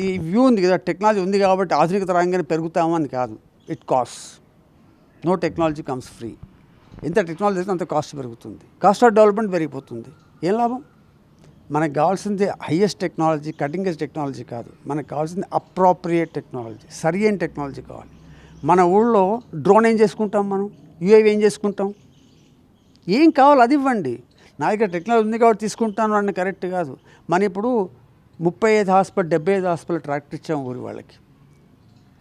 ఈ వ్యూ ఉంది కదా, టెక్నాలజీ ఉంది కాబట్టి ఆధునికత రంగాన్ని పెరుగుతామని కాదు. It cost, no technology comes free. ఎంత టెక్నాలజీ అయితే అంత కాస్ట్ పెరుగుతుంది, కాస్ట్ ఆఫ్ డెవలప్మెంట్ పెరిగిపోతుంది. ఏం లాభం? మనకు కావాల్సింది highest technology, cutting edge technology కాదు, మనకు కావాల్సింది అప్రాప్రియేట్ టెక్నాలజీ, సరి అయిన టెక్నాలజీ కావాలి. మన ఊళ్ళో డ్రోన్ ఏం చేసుకుంటాం, మనం యూఏవీ ఏం చేసుకుంటాం, ఏం కావాలి అది ఇవ్వండి. నా దగ్గర టెక్నాలజీ ఉంది కాబట్టి తీసుకుంటాను అన్న కరెక్ట్ కాదు. మన ఇప్పుడు 35 హాస్పిటల్ 75 హాస్పిటల్ ట్రాక్టర్ ఇచ్చాము ఊరి వాళ్ళకి.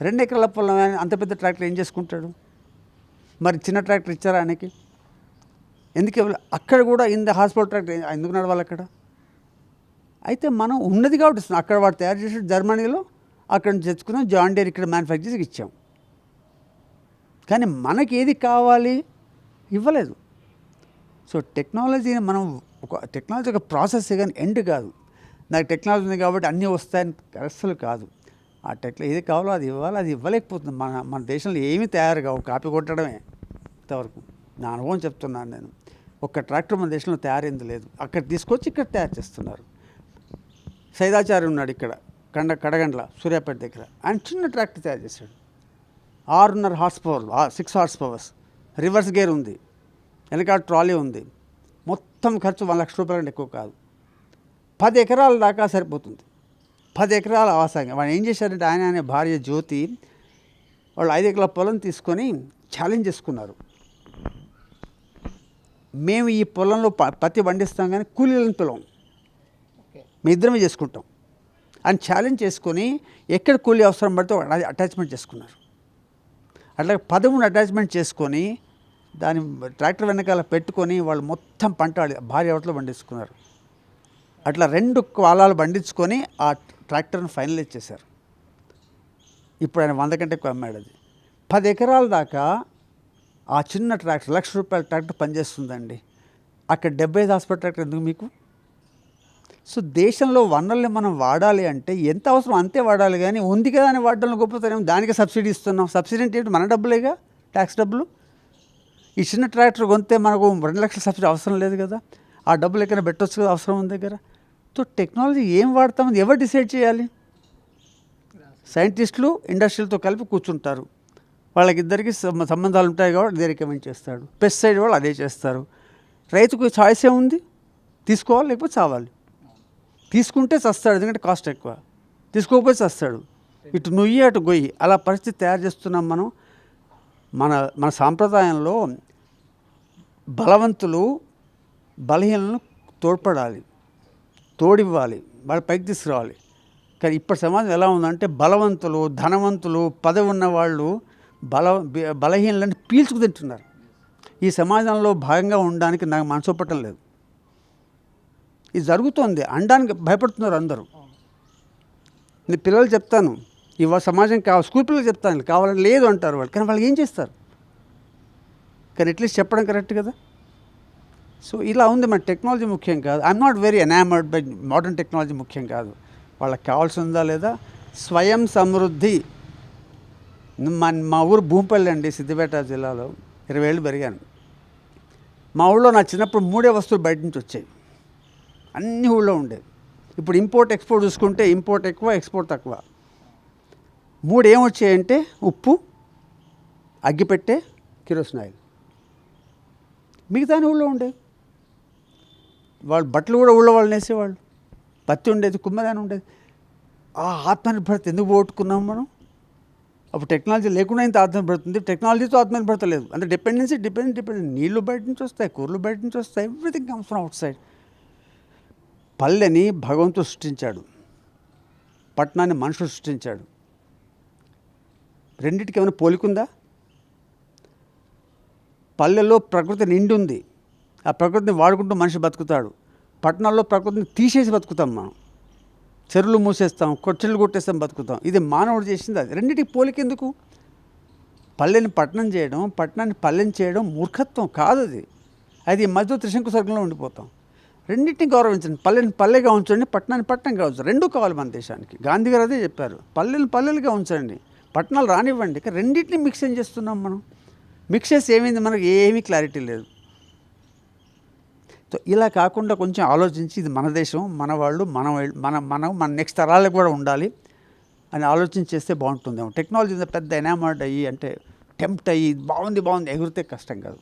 2 ఎకరాల పొలం, అంత పెద్ద ట్రాక్టర్ ఏం చేసుకుంటాడు? మరి చిన్న ట్రాక్టర్ ఇచ్చారా ఆయనకి? ఎందుకు అక్కడ కూడా హాస్పిటల్ ట్రాక్టర్ ఎందుకు నడవాలి అక్కడ? అయితే మనం ఉన్నది కాబట్టి ఇస్తున్నాం. అక్కడ వాడు తయారు చేసి జర్మనీలో అక్కడ నుంచి తెచ్చుకున్నాం, జాన్ డీర్ ఇక్కడ మ్యానుఫ్యాక్చర్ చేసి ఇచ్చాం. కానీ మనకి ఏది కావాలి ఇవ్వలేదు. సో టెక్నాలజీని మనం టెక్నాలజీ ఒక ప్రాసెస్ కానీ ఎండ్ కాదు. నాకు టెక్నాలజీ ఉంది కాబట్టి అన్నీ వస్తాయని అస్సలు కాదు. ఆ ఏది కావాలో అది ఇవ్వాలి, అది ఇవ్వలేకపోతుంది. మన దేశంలో ఏమీ తయారు కావు, కాపీ కొట్టడమే ఇంతవరకు. నా అనుభవం చెప్తున్నాను నేను. ఒక్క ట్రాక్టర్ మన దేశంలో తయారైంది లేదు. అక్కడ తీసుకొచ్చి ఇక్కడ తయారు చేస్తున్నారు. సైదాచార్య ఉన్నాడు ఇక్కడ కడగండ్ల సూర్యాపేట దగ్గర. ఆయన చిన్న ట్రాక్టర్ తయారు చేశాడు. 6.5 horse power, 6 horse powers, reverse gear ఉంది, వెనకాల ట్రాలీ ఉంది. మొత్తం ఖర్చు 1 లక్ష రూపాయల కంటే ఎక్కువ కాదు. 10 ఎకరాల దాకా సరిపోతుంది. 10 ఎకరాల ఆవాసంగా వాళ్ళు ఏం చేశారంటే ఆయన అనే భార్య జ్యోతి వాళ్ళు 5 ఎకరాల పొలం తీసుకొని ఛాలెంజ్ చేసుకున్నారు. మేము ఈ పొలంలో పత్తి పండిస్తాం కానీ కూలీలను పిలవం, మీ ఇద్దరమే చేసుకుంటాం అని ఛాలెంజ్ చేసుకొని ఎక్కడ కూలీ అవసరం పడితే అది అటాచ్మెంట్ చేసుకున్నారు. అట్లా 13 అటాచ్మెంట్ చేసుకొని దాని ట్రాక్టర్ వెనకాల పెట్టుకొని వాళ్ళు మొత్తం పంట భారీ అవతలో పండించుకున్నారు. అట్లా 2 కాలాలు పండించుకొని ఆ ట్రాక్టర్ని ఫైనలైజ్ చేశారు. ఇప్పుడు ఆయన 100 కంటే ఎక్కువ అమ్మాడు. అది 10 ఎకరాల దాకా ఆ చిన్న ట్రాక్టర్, 1 లక్ష రూపాయల ట్రాక్టర్ పనిచేస్తుందండి. అక్కడ 75 హార్స్పవర్ ట్రాక్టర్ ఎందుకు మీకు? సో దేశంలో వనరుల్ని మనం వాడాలి అంటే ఎంత అవసరం అంతే వాడాలి, కానీ ఉంది కదా అని వాడడంలో గొప్పతనం. దానికి సబ్సిడీ ఇస్తున్నాం. సబ్సిడీ అంటే ఏంటి? మన డబ్బులేగా, ట్యాక్స్ డబ్బులు. ఈ చిన్న ట్రాక్టర్ కొంటే మనకు 2 లక్షల సబ్సిడీ అవసరం లేదు కదా. ఆ డబ్బులు ఎక్కడ పెట్టవచ్చు కదా అవసరం ఉంది దగ్గర. సో టెక్నాలజీ ఏం వాడతామని ఎవరు డిసైడ్ చేయాలి? సైంటిస్టులు ఇండస్ట్రీలతో కలిపి కూర్చుంటారు. వాళ్ళకిద్దరికి సంబంధాలు ఉంటాయి కాబట్టి అదే రికమెండ్ చేస్తాడు. పెస్టిసైడ్ వాళ్ళు అదే చేస్తారు. రైతుకు చాయిస్ ఏముంది? తీసుకోవాలి లేకపోతే చావాలి. తీసుకుంటే చస్తాడు, ఎందుకంటే కాస్ట్ ఎక్కువ. తీసుకోకపోతే చస్తాడు. ఇటు నుయ్యి అటు గొయ్యి, అలా పరిస్థితి తయారు చేస్తున్నాం మనం. మన సాంప్రదాయంలో బలవంతులు బలహీనలను తోడ్పడాలి, తోడివ్వాలి, వాళ్ళు పైకి తీసుకురావాలి. కానీ ఇప్పటి సమాజం ఎలా ఉందంటే బలవంతులు, ధనవంతులు, పదవి ఉన్న వాళ్ళు బలహీనలను పీల్చుకు తింటున్నారు. ఈ సమాజంలో భాగంగా ఉండడానికి నాకు మనసు ఒప్పటం లేదు. ఇది జరుగుతోంది. అనడానికి భయపడుతున్నారు అందరూ. నేను పిల్లలు చెప్తాను, ఇవాళ సమాజం స్కూల్ పిల్లలు చెప్తాను కావాలని లేదు అంటారు వాళ్ళు. కానీ వాళ్ళు ఏం చేస్తారు? కానీ అట్లీస్ట్ చెప్పడం కరెక్ట్ కదా. సో ఇలా ఉంది. మన టెక్నాలజీ ముఖ్యం కాదు. I'm not very enamoured by modern technology ముఖ్యం కాదు. వాళ్ళకి కావాల్సి ఉందా లేదా? స్వయం సమృద్ధి. మా ఊరు భూంపల్లి అండి, సిద్దిపేట జిల్లాలో. 20 ఏళ్ళు పెరిగాను. మా ఊళ్ళో నా చిన్నప్పుడు 3 వస్తువులు బయట నుంచి వచ్చాయి. అన్ని ఊళ్ళో ఉండేవి. ఇప్పుడు ఇంపోర్ట్ ఎక్స్పోర్ట్ చూసుకుంటే ఇంపోర్ట్ ఎక్కువ, ఎక్స్పోర్ట్ తక్కువ. 3 ఏమొచ్చాయంటే ఉప్పు, అగ్గిపెట్టె, కిరోసిన్ ఆయిల్. మిగతా ఊళ్ళో ఉండేవి. వాళ్ళు బట్టలు కూడా ఊళ్ళో వాళ్ళు నేసేవాళ్ళు. పత్తి ఉండేది, కుమ్మదాని ఉండేది. ఆ ఆత్మనిర్భరత ఎందుకు పోగొట్టుకున్నాం మనం? అప్పుడు టెక్నాలజీ లేకుండా ఇంత ఆత్మనిర్భరత ఉంది. టెక్నాలజీతో ఆత్మనిర్భరత లేదు. అంటే డిపెండెన్సీ. నీళ్ళు బయట నుంచి వస్తాయి, కూరలు బయట నుంచి వస్తాయి. Everything comes from outside. పల్లెని భగవంతుడు సృష్టించాడు, పట్టణాన్ని మనుషులు సృష్టించాడు. రెండింటికి ఏమైనా పోలికుందా? పల్లెల్లో ప్రకృతి నిండి ఉంది. ఆ ప్రకృతిని వాడుకుంటూ మనిషి బతుకుతాడు. పట్టణాల్లో ప్రకృతిని తీసేసి బతుకుతాం మనం. చెరువులు మూసేస్తాం, చెట్లు కొట్టేస్తాం, బతుకుతాం. ఇది మానవుడు చేసింది. అది రెండింటికి పోలికెందుకు? పల్లెని పట్టణం చేయడం, పట్టణాన్ని పల్లెని చేయడం మూర్ఖత్వం కాదు. అది మధ్య త్రిశంకు స్వర్గంలో ఉండిపోతాం. రెండింటిని గౌరవించండి. పల్లెని పల్లెగా ఉంచండి, పట్టణాన్ని పట్టణంగా ఉంచండి. రెండూ కావాలి మన దేశానికి. గాంధీ గారు అదే చెప్పారు. పల్లెని పల్లెలుగా ఉంచండి, పట్టణాలు రానివ్వండి. కానీ రెండింటిని మిక్స్ ఏం చేస్తున్నాం మనం? మిక్స్ చేసి ఏమైంది? మనకు ఏమీ క్లారిటీ లేదు. సో ఇలా కాకుండా కొంచెం ఆలోచించి ఇది మన దేశం, మన వాళ్ళు, మన నెక్స్ట్ తరాలకు కూడా ఉండాలి అని ఆలోచన చేస్తే బాగుంటుందేమో. టెక్నాలజీ పెద్ద ఎనామర్డ్ అయ్యి అంటే టెంప్ట్ అయ్యి బాగుంది ఎగిరితే కష్టం కాదు.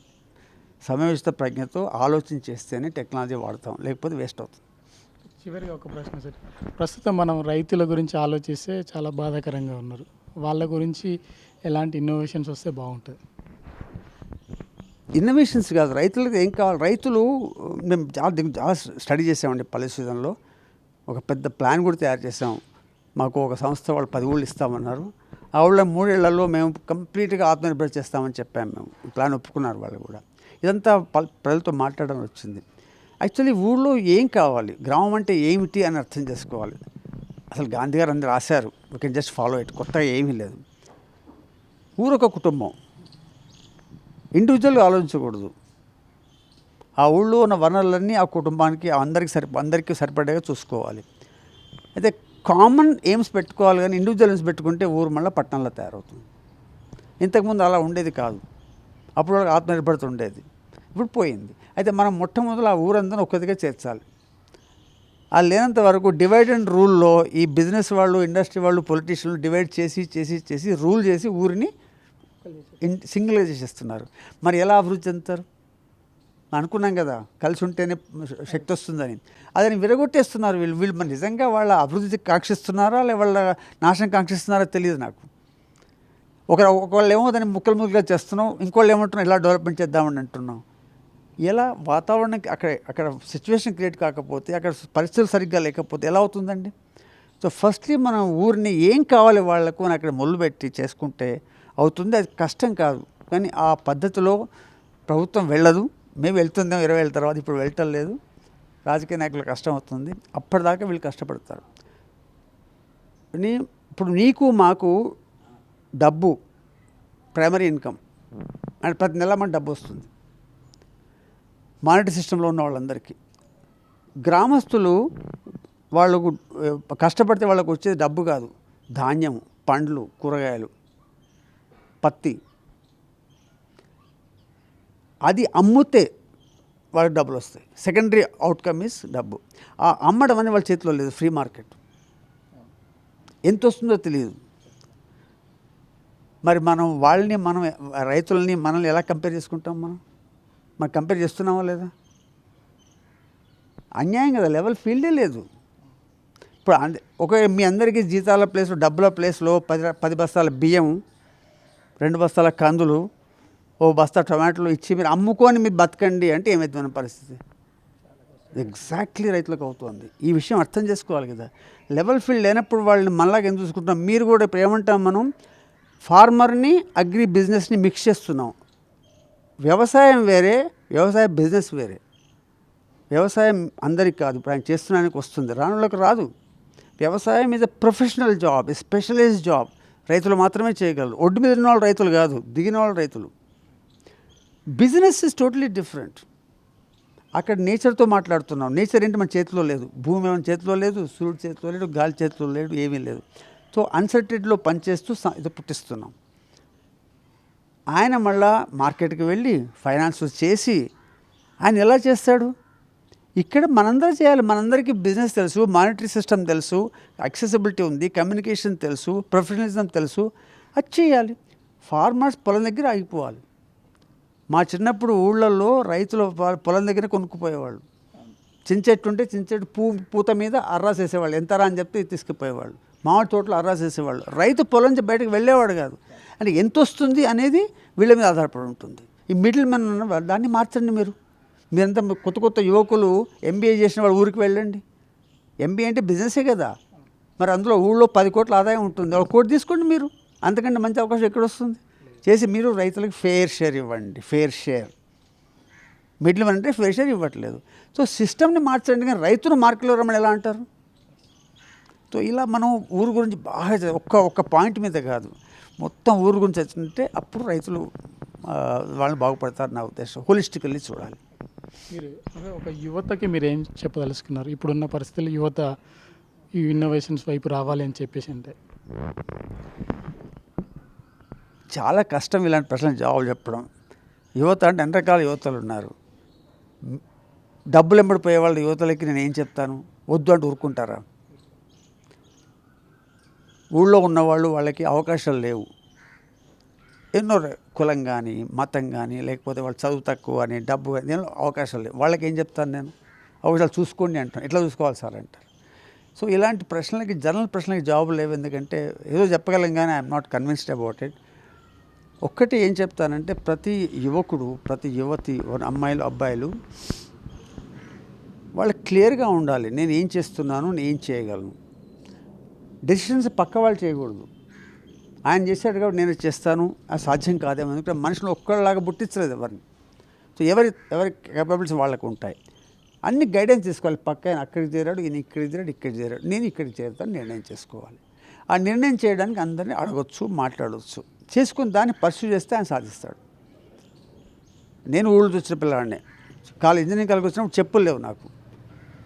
సమయోచిత ప్రజ్ఞతో ఆలోచన చేస్తేనే టెక్నాలజీ వాడతాం, లేకపోతే వేస్ట్ అవుతుంది. చివరిగా ఒక ప్రశ్న సార్. ప్రస్తుతం మనం రైతుల గురించి ఆలోచిస్తే చాలా బాధాకరంగా ఉన్నారు. వాళ్ళ గురించి ఎలాంటి ఇన్నోవేషన్స్ వస్తే బాగుంటుంది? ఇన్నోవేషన్స్ కాదు, రైతులకు ఏం కావాలి? రైతులు మేము చాలా స్టడీ చేసామండి. పల్లె సీజన్లో ఒక పెద్ద ప్లాన్ కూడా తయారు చేసాం. మాకు ఒక సంస్థ వాళ్ళు 10 ఊళ్ళు ఇస్తామన్నారు. ఆ ఊళ్ళో 3 ఏళ్లలో మేము కంప్లీట్గా ఆత్మనిర్భర్ చేస్తామని చెప్పాము. మేము ప్లాన్ ఒప్పుకున్నారు వాళ్ళు కూడా. ఇదంతా ప్రజలతో మాట్లాడడం వచ్చింది. యాక్చువల్లీ ఊళ్ళో ఏం కావాలి, గ్రామం అంటే ఏమిటి అని అర్థం చేసుకోవాలి. అసలు గాంధీ గారు అందరూ రాశారు, you can just follow it. కొత్తగా ఏమీ లేదు. ఊరొక కుటుంబం, ఇండివిజువల్గా ఆలోచించకూడదు. ఆ ఊళ్ళో ఉన్న వనరులన్నీ ఆ కుటుంబానికి అందరికీ సరిపడేగా చూసుకోవాలి. అయితే కామన్ ఎయిమ్స్ పెట్టుకోవాలి, కానీ ఇండివిజువల్ ఎయిమ్స్ పెట్టుకుంటే ఊరు మళ్ళీ పట్టణంలో తయారవుతుంది. ఇంతకుముందు అలా ఉండేది కాదు. అప్పుడు ఆత్మనిర్భరత ఉండేది, ఇప్పుడు పోయింది. అయితే మనం మొట్టమొదటి ఆ ఊరందరూ ఒక్కదిగా చేర్చాలి. ఆ లేనంత వరకు డివైడ్ అండ్ రూల్లో ఈ బిజినెస్ వాళ్ళు, ఇండస్ట్రీ వాళ్ళు, పొలిటీషియన్లు డివైడ్ చేసి చేసి చేసి రూల్ చేసి ఊరిని సింగిల్గా చేసేస్తున్నారు. మరి ఎలా అభివృద్ధి చెందుతారు? అనుకున్నాం కదా కలిసి ఉంటేనే శక్తి వస్తుందని, అదని విరగొట్టేస్తున్నారు వీళ్ళు మరి నిజంగా వాళ్ళ అభివృద్ధి కాంక్షిస్తున్నారా లేదా వాళ్ళ నాశనం కాంక్షిస్తున్నారా తెలియదు నాకు. ఒకళ్ళు ఏమో దాన్ని ముక్కలుగా చేస్తున్నాం, ఇంకోళ్ళు ఏమంటున్నాం ఇలా డెవలప్మెంట్ చేద్దామని అంటున్నాం. ఎలా వాతావరణం అక్కడ సిచ్యువేషన్ క్రియేట్ కాకపోతే, అక్కడ పరిస్థితులు సరిగ్గా లేకపోతే ఎలా అవుతుందండి? సో ఫస్ట్లీ మనం ఊరిని ఏం కావాలి వాళ్లకు అని అక్కడ మొదలు పెట్టి చేసుకుంటే అవుతుంది. అది కష్టం కాదు, కానీ ఆ పద్ధతిలో ప్రభుత్వం వెళ్ళదు. మేము వెళ్తుందాం 20 ఏళ్ళ తర్వాత, ఇప్పుడు వెళ్ళటం లేదు. రాజకీయ నాయకులకు కష్టం అవుతుంది, అప్పటిదాకా వీళ్ళు కష్టపడతారు. ఇప్పుడు నీకు మాకు డబ్బు ప్రైమరీ ఇన్కమ్ అంటే ప్రతి నెల మన డబ్బు వస్తుంది మానిటరీ సిస్టంలో ఉన్న వాళ్ళందరికీ. గ్రామస్తులు వాళ్ళకు కష్టపడితే వాళ్ళకు వచ్చేది డబ్బు కాదు, ధాన్యం, పండ్లు, కూరగాయలు, పత్తి. అది అమ్ముతే వాళ్ళకి డబ్బులు వస్తాయి. సెకండరీ అవుట్కమ్ ఈస్ డబ్బు. ఆ అమ్మడం అనేది వాళ్ళ చేతిలో లేదు, ఫ్రీ మార్కెట్. ఎంత వస్తుందో తెలియదు. మరి మనం రైతులని మనల్ని ఎలా కంపేర్ చేసుకుంటాం? మనం కంపేర్ చేస్తున్నామా లేదా? అన్యాయం కదా, లెవెల్ ఫీల్డే లేదు. ఇప్పుడు మీ అందరికీ జీతాల ప్లేస్లో, డబ్బుల ప్లేస్లో 10 బస్తాల బియ్యం, 2 బస్తాల కందులు, 1 బస్తా టొమాటోలు ఇచ్చి మీరు అమ్ముకొని మీరు బతకండి అంటే ఏమవుతుంది పరిస్థితి? ఎగ్జాక్ట్లీ రైతులకు అవుతుంది. ఈ విషయం అర్థం చేసుకోవాలి కదా. లెవెల్ ఫీల్డ్ లేనప్పుడు వాళ్ళని మనలాగా ఏం చూసుకుంటాం? మీరు కూడా ఇప్పుడు ఏమంటాం, మనం ఫార్మర్ని అగ్రి బిజినెస్ని మిక్స్ చేస్తున్నాం. వ్యవసాయం వేరే, వ్యవసాయ బిజినెస్ వేరే. వ్యవసాయం అందరికి కాదు, ఇప్పుడు ఆయన చేస్తున్నానికి వస్తుంది, రానులకు రాదు. వ్యవసాయం is a professional job, a specialised job. రైతులు మాత్రమే చేయగలరు. ఒడ్డు మీద ఉన్న వాళ్ళు రైతులు కాదు, దిగిన వాళ్ళు రైతులు. Business is totally different. అక్కడ నేచర్తో మాట్లాడుతున్నాం. నేచర్ ఏంటి మన చేతిలో లేదు, భూమి మన చేతిలో లేదు, సూర్యుడు చేతిలో లేడు, గాలి చేతిలో లేడు, ఏమీ లేదు. సో అన్సర్టెనిటీలో పనిచేస్తూ ఇది పుట్టిస్తున్నాం. ఆయన మళ్ళా మార్కెట్కి వెళ్ళి ఫైనాన్స్ చేసి ఆయన ఎలా చేస్తాడు? ఇక్కడ మనందరూ చేయాలి. మనందరికీ బిజినెస్ తెలుసు, మానిటరీ సిస్టమ్ తెలుసు, యాక్సెసిబిలిటీ ఉంది, కమ్యూనికేషన్ తెలుసు, ప్రొఫెషనలిజం తెలుసు. అది చేయాలి. ఫార్మర్స్ పొలం దగ్గర ఆగిపోవాలి. మా చిన్నప్పుడు ఊళ్ళల్లో రైతులు పొలం దగ్గర కొనుక్కుపోయేవాళ్ళు. చించెట్టు ఉంటే చించెట్టు పూత మీద అర్రాస్ వేసేవాళ్ళు. ఎంతరా అని చెప్తే తీసుకుపోయేవాళ్ళు. మామిడి తోటలో అర్రాస్ వేసేవాళ్ళు. రైతు పొలం నుంచి బయటకు వెళ్ళేవాడు కాదు. అంటే ఎంత వస్తుంది అనేది వీళ్ళ మీద ఆధారపడి ఉంటుంది. ఈ మిడిల్ మెన్ దాన్ని మార్చండి. మీరంతా కొత్త యువకులు ఎంబీఏ చేసిన వాళ్ళు ఊరికి వెళ్ళండి. ఎంబీఏ అంటే బిజినెసే కదా. మరి అందులో ఊళ్ళో 10 కోట్ల ఆదాయం ఉంటుంది, 1 కోటి తీసుకోండి మీరు. అంతకంటే మంచి అవకాశం ఎక్కడ వస్తుంది? చేసి మీరు రైతులకు ఫెయిర్ షేర్ ఇవ్వండి. Fair share. మిడిల్ మెన్ అంటే ఫెయిర్ షేర్ ఇవ్వట్లేదు. సో సిస్టమ్ని మార్చండి, కానీ రైతును మార్కెట్లో రమ్మని ఎలా అంటారు? సో ఇలా మనం ఊరు గురించి బాగా ఒక్క పాయింట్ మీద కాదు, మొత్తం ఊరు గురించి వచ్చింటే అప్పుడు రైతులు వాళ్ళని బాగుపడతారు నా ఉద్దేశం. హోలిస్టికల్లీ చూడాలి. మీరు ఒక యువతకి మీరు ఏం చెప్పదలుచుకున్నారు? ఇప్పుడున్న పరిస్థితుల్లో యువత ఈ ఇన్నోవేషన్స్ వైపు రావాలి అని చెప్పేసి అంటే చాలా కష్టం ఇలాంటి ప్రశ్నలు జవాబు చెప్పడం. యువత అంటే అన్ని రకాల యువతలు ఉన్నారు. డబ్బులు ఎంబడిపోయే వాళ్ళ యువతలకి నేను ఏం చెప్తాను? వద్దు అంటే ఊరుకుంటారా? ఊళ్ళో ఉన్నవాళ్ళు, వాళ్ళకి అవకాశాలు లేవు. ఎన్నో కులం కానీ, మతం కానీ, లేకపోతే వాళ్ళు చదువు తక్కువ అని, డబ్బు కానీ, నేను అవకాశాలు లేవు. వాళ్ళకి ఏం చెప్తాను నేను? అవకాశాలు చూసుకోండి అంటాను. ఎట్లా చూసుకోవాలి సార్ అంటారు. సో ఇలాంటి ప్రశ్నలకి, జనరల్ ప్రశ్నలకి జవాబు లేవు. ఎందుకంటే ఏదో చెప్పగలం కానీ I'm not convinced about it. ఒక్కటి ఏం చెప్తానంటే, ప్రతి యువకుడు, ప్రతి యువతి, అమ్మాయిలు, అబ్బాయిలు వాళ్ళు క్లియర్గా ఉండాలి. నేను ఏం చేస్తున్నాను, నేను ఏం చేయగలను. డెసిషన్స్ పక్క వాళ్ళు చేయకూడదు. ఆయన చేశాడు కాబట్టి నేను చేస్తాను, అది సాధ్యం కాదేమో. ఎందుకంటే మనుషులు ఒక్కళ్ళలాగా పుట్టించలేదు ఎవరిని. సో ఎవరి కేపబిలిటీస్ వాళ్ళకు ఉంటాయి. అన్ని గైడెన్స్ తీసుకోవాలి. పక్క ఆయన అక్కడికి చేరాడు, ఈయన ఇక్కడికి చేరాడు, ఇక్కడికి చేరాడు, నేను ఇక్కడికి చేరుతాను, నిర్ణయం చేసుకోవాలి. ఆ నిర్ణయం చేయడానికి అందరినీ అడగొచ్చు, మాట్లాడవచ్చు. చేసుకుని దాన్ని పర్సూ చేస్తే ఆయన సాధిస్తాడు. నేను ఊళ్ళు చూసిన పిల్లవాడిని. ఇంజనీరింగ్ కాలేజ్కి వచ్చినప్పుడు చెప్పులు లేవు నాకు.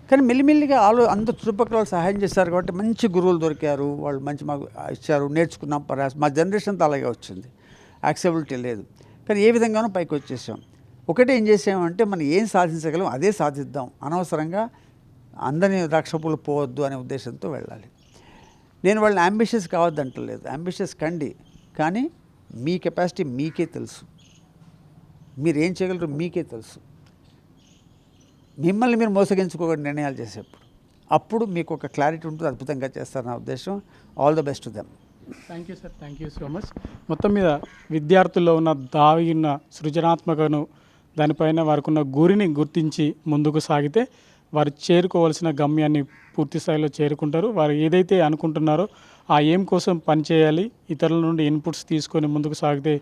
కానీ మెల్లిమెల్లిగా అందరూ చుట్టుపక్కల వాళ్ళు సహాయం చేశారు కాబట్టి మంచి గురువులు దొరికారు, వాళ్ళు మంచి మాకు ఇచ్చారు, నేర్చుకున్నాం. మా జనరేషన్ అంతా అలాగే వచ్చింది, యాక్సెబిలిటీ లేదు. కానీ ఏ విధంగానూ పైకి వచ్చేసాం. ఒకటే ఏం చేసామంటే మనం ఏం సాధించగలం అదే సాధిద్దాం, అనవసరంగా అందరినీ రక్షపులు పోవద్దు అనే ఉద్దేశంతో వెళ్ళాలి. నేను వాళ్ళని అంబిషియస్ కావద్దంటలేదు, అంబిషియస్ కండి, కానీ మీ కెపాసిటీ మీకే తెలుసు, మీరు ఏం చేయగలరు మీకే తెలుసు. మిమ్మల్ని మీరు మోసగించుకోకుండా నిర్ణయాలు చేసేప్పుడు అప్పుడు మీకు ఒక క్లారిటీ ఉంటుంది, అద్భుతంగా చేస్తారు నా ఉద్దేశం. All the best to them. Thank you sir, thank you so much. మొత్తం మీద విద్యార్థుల్లో ఉన్న దాగి ఉన్న సృజనాత్మకను, దానిపైన వారికి ఉన్న గురిని గుర్తించి ముందుకు సాగితే వారు చేరుకోవాల్సిన గమ్యాన్ని పూర్తి స్థాయిలో చేరుకుంటారు. వారు ఏదైతే అనుకుంటున్నారో ఆ ఎయిమ్ కోసం పనిచేయాలి, ఇతరుల నుండి ఇన్పుట్స్ తీసుకొని ముందుకు సాగితే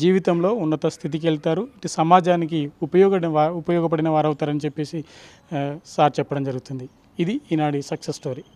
జీవితంలో ఉన్నత స్థితికి వెళ్తారు, ఇటు సమాజానికి ఉపయోగపడిన వారు అవుతారని చెప్పేసి సార్ చెప్పడం జరుగుతుంది. ఇది ఈనాటి సక్సెస్ స్టోరీ.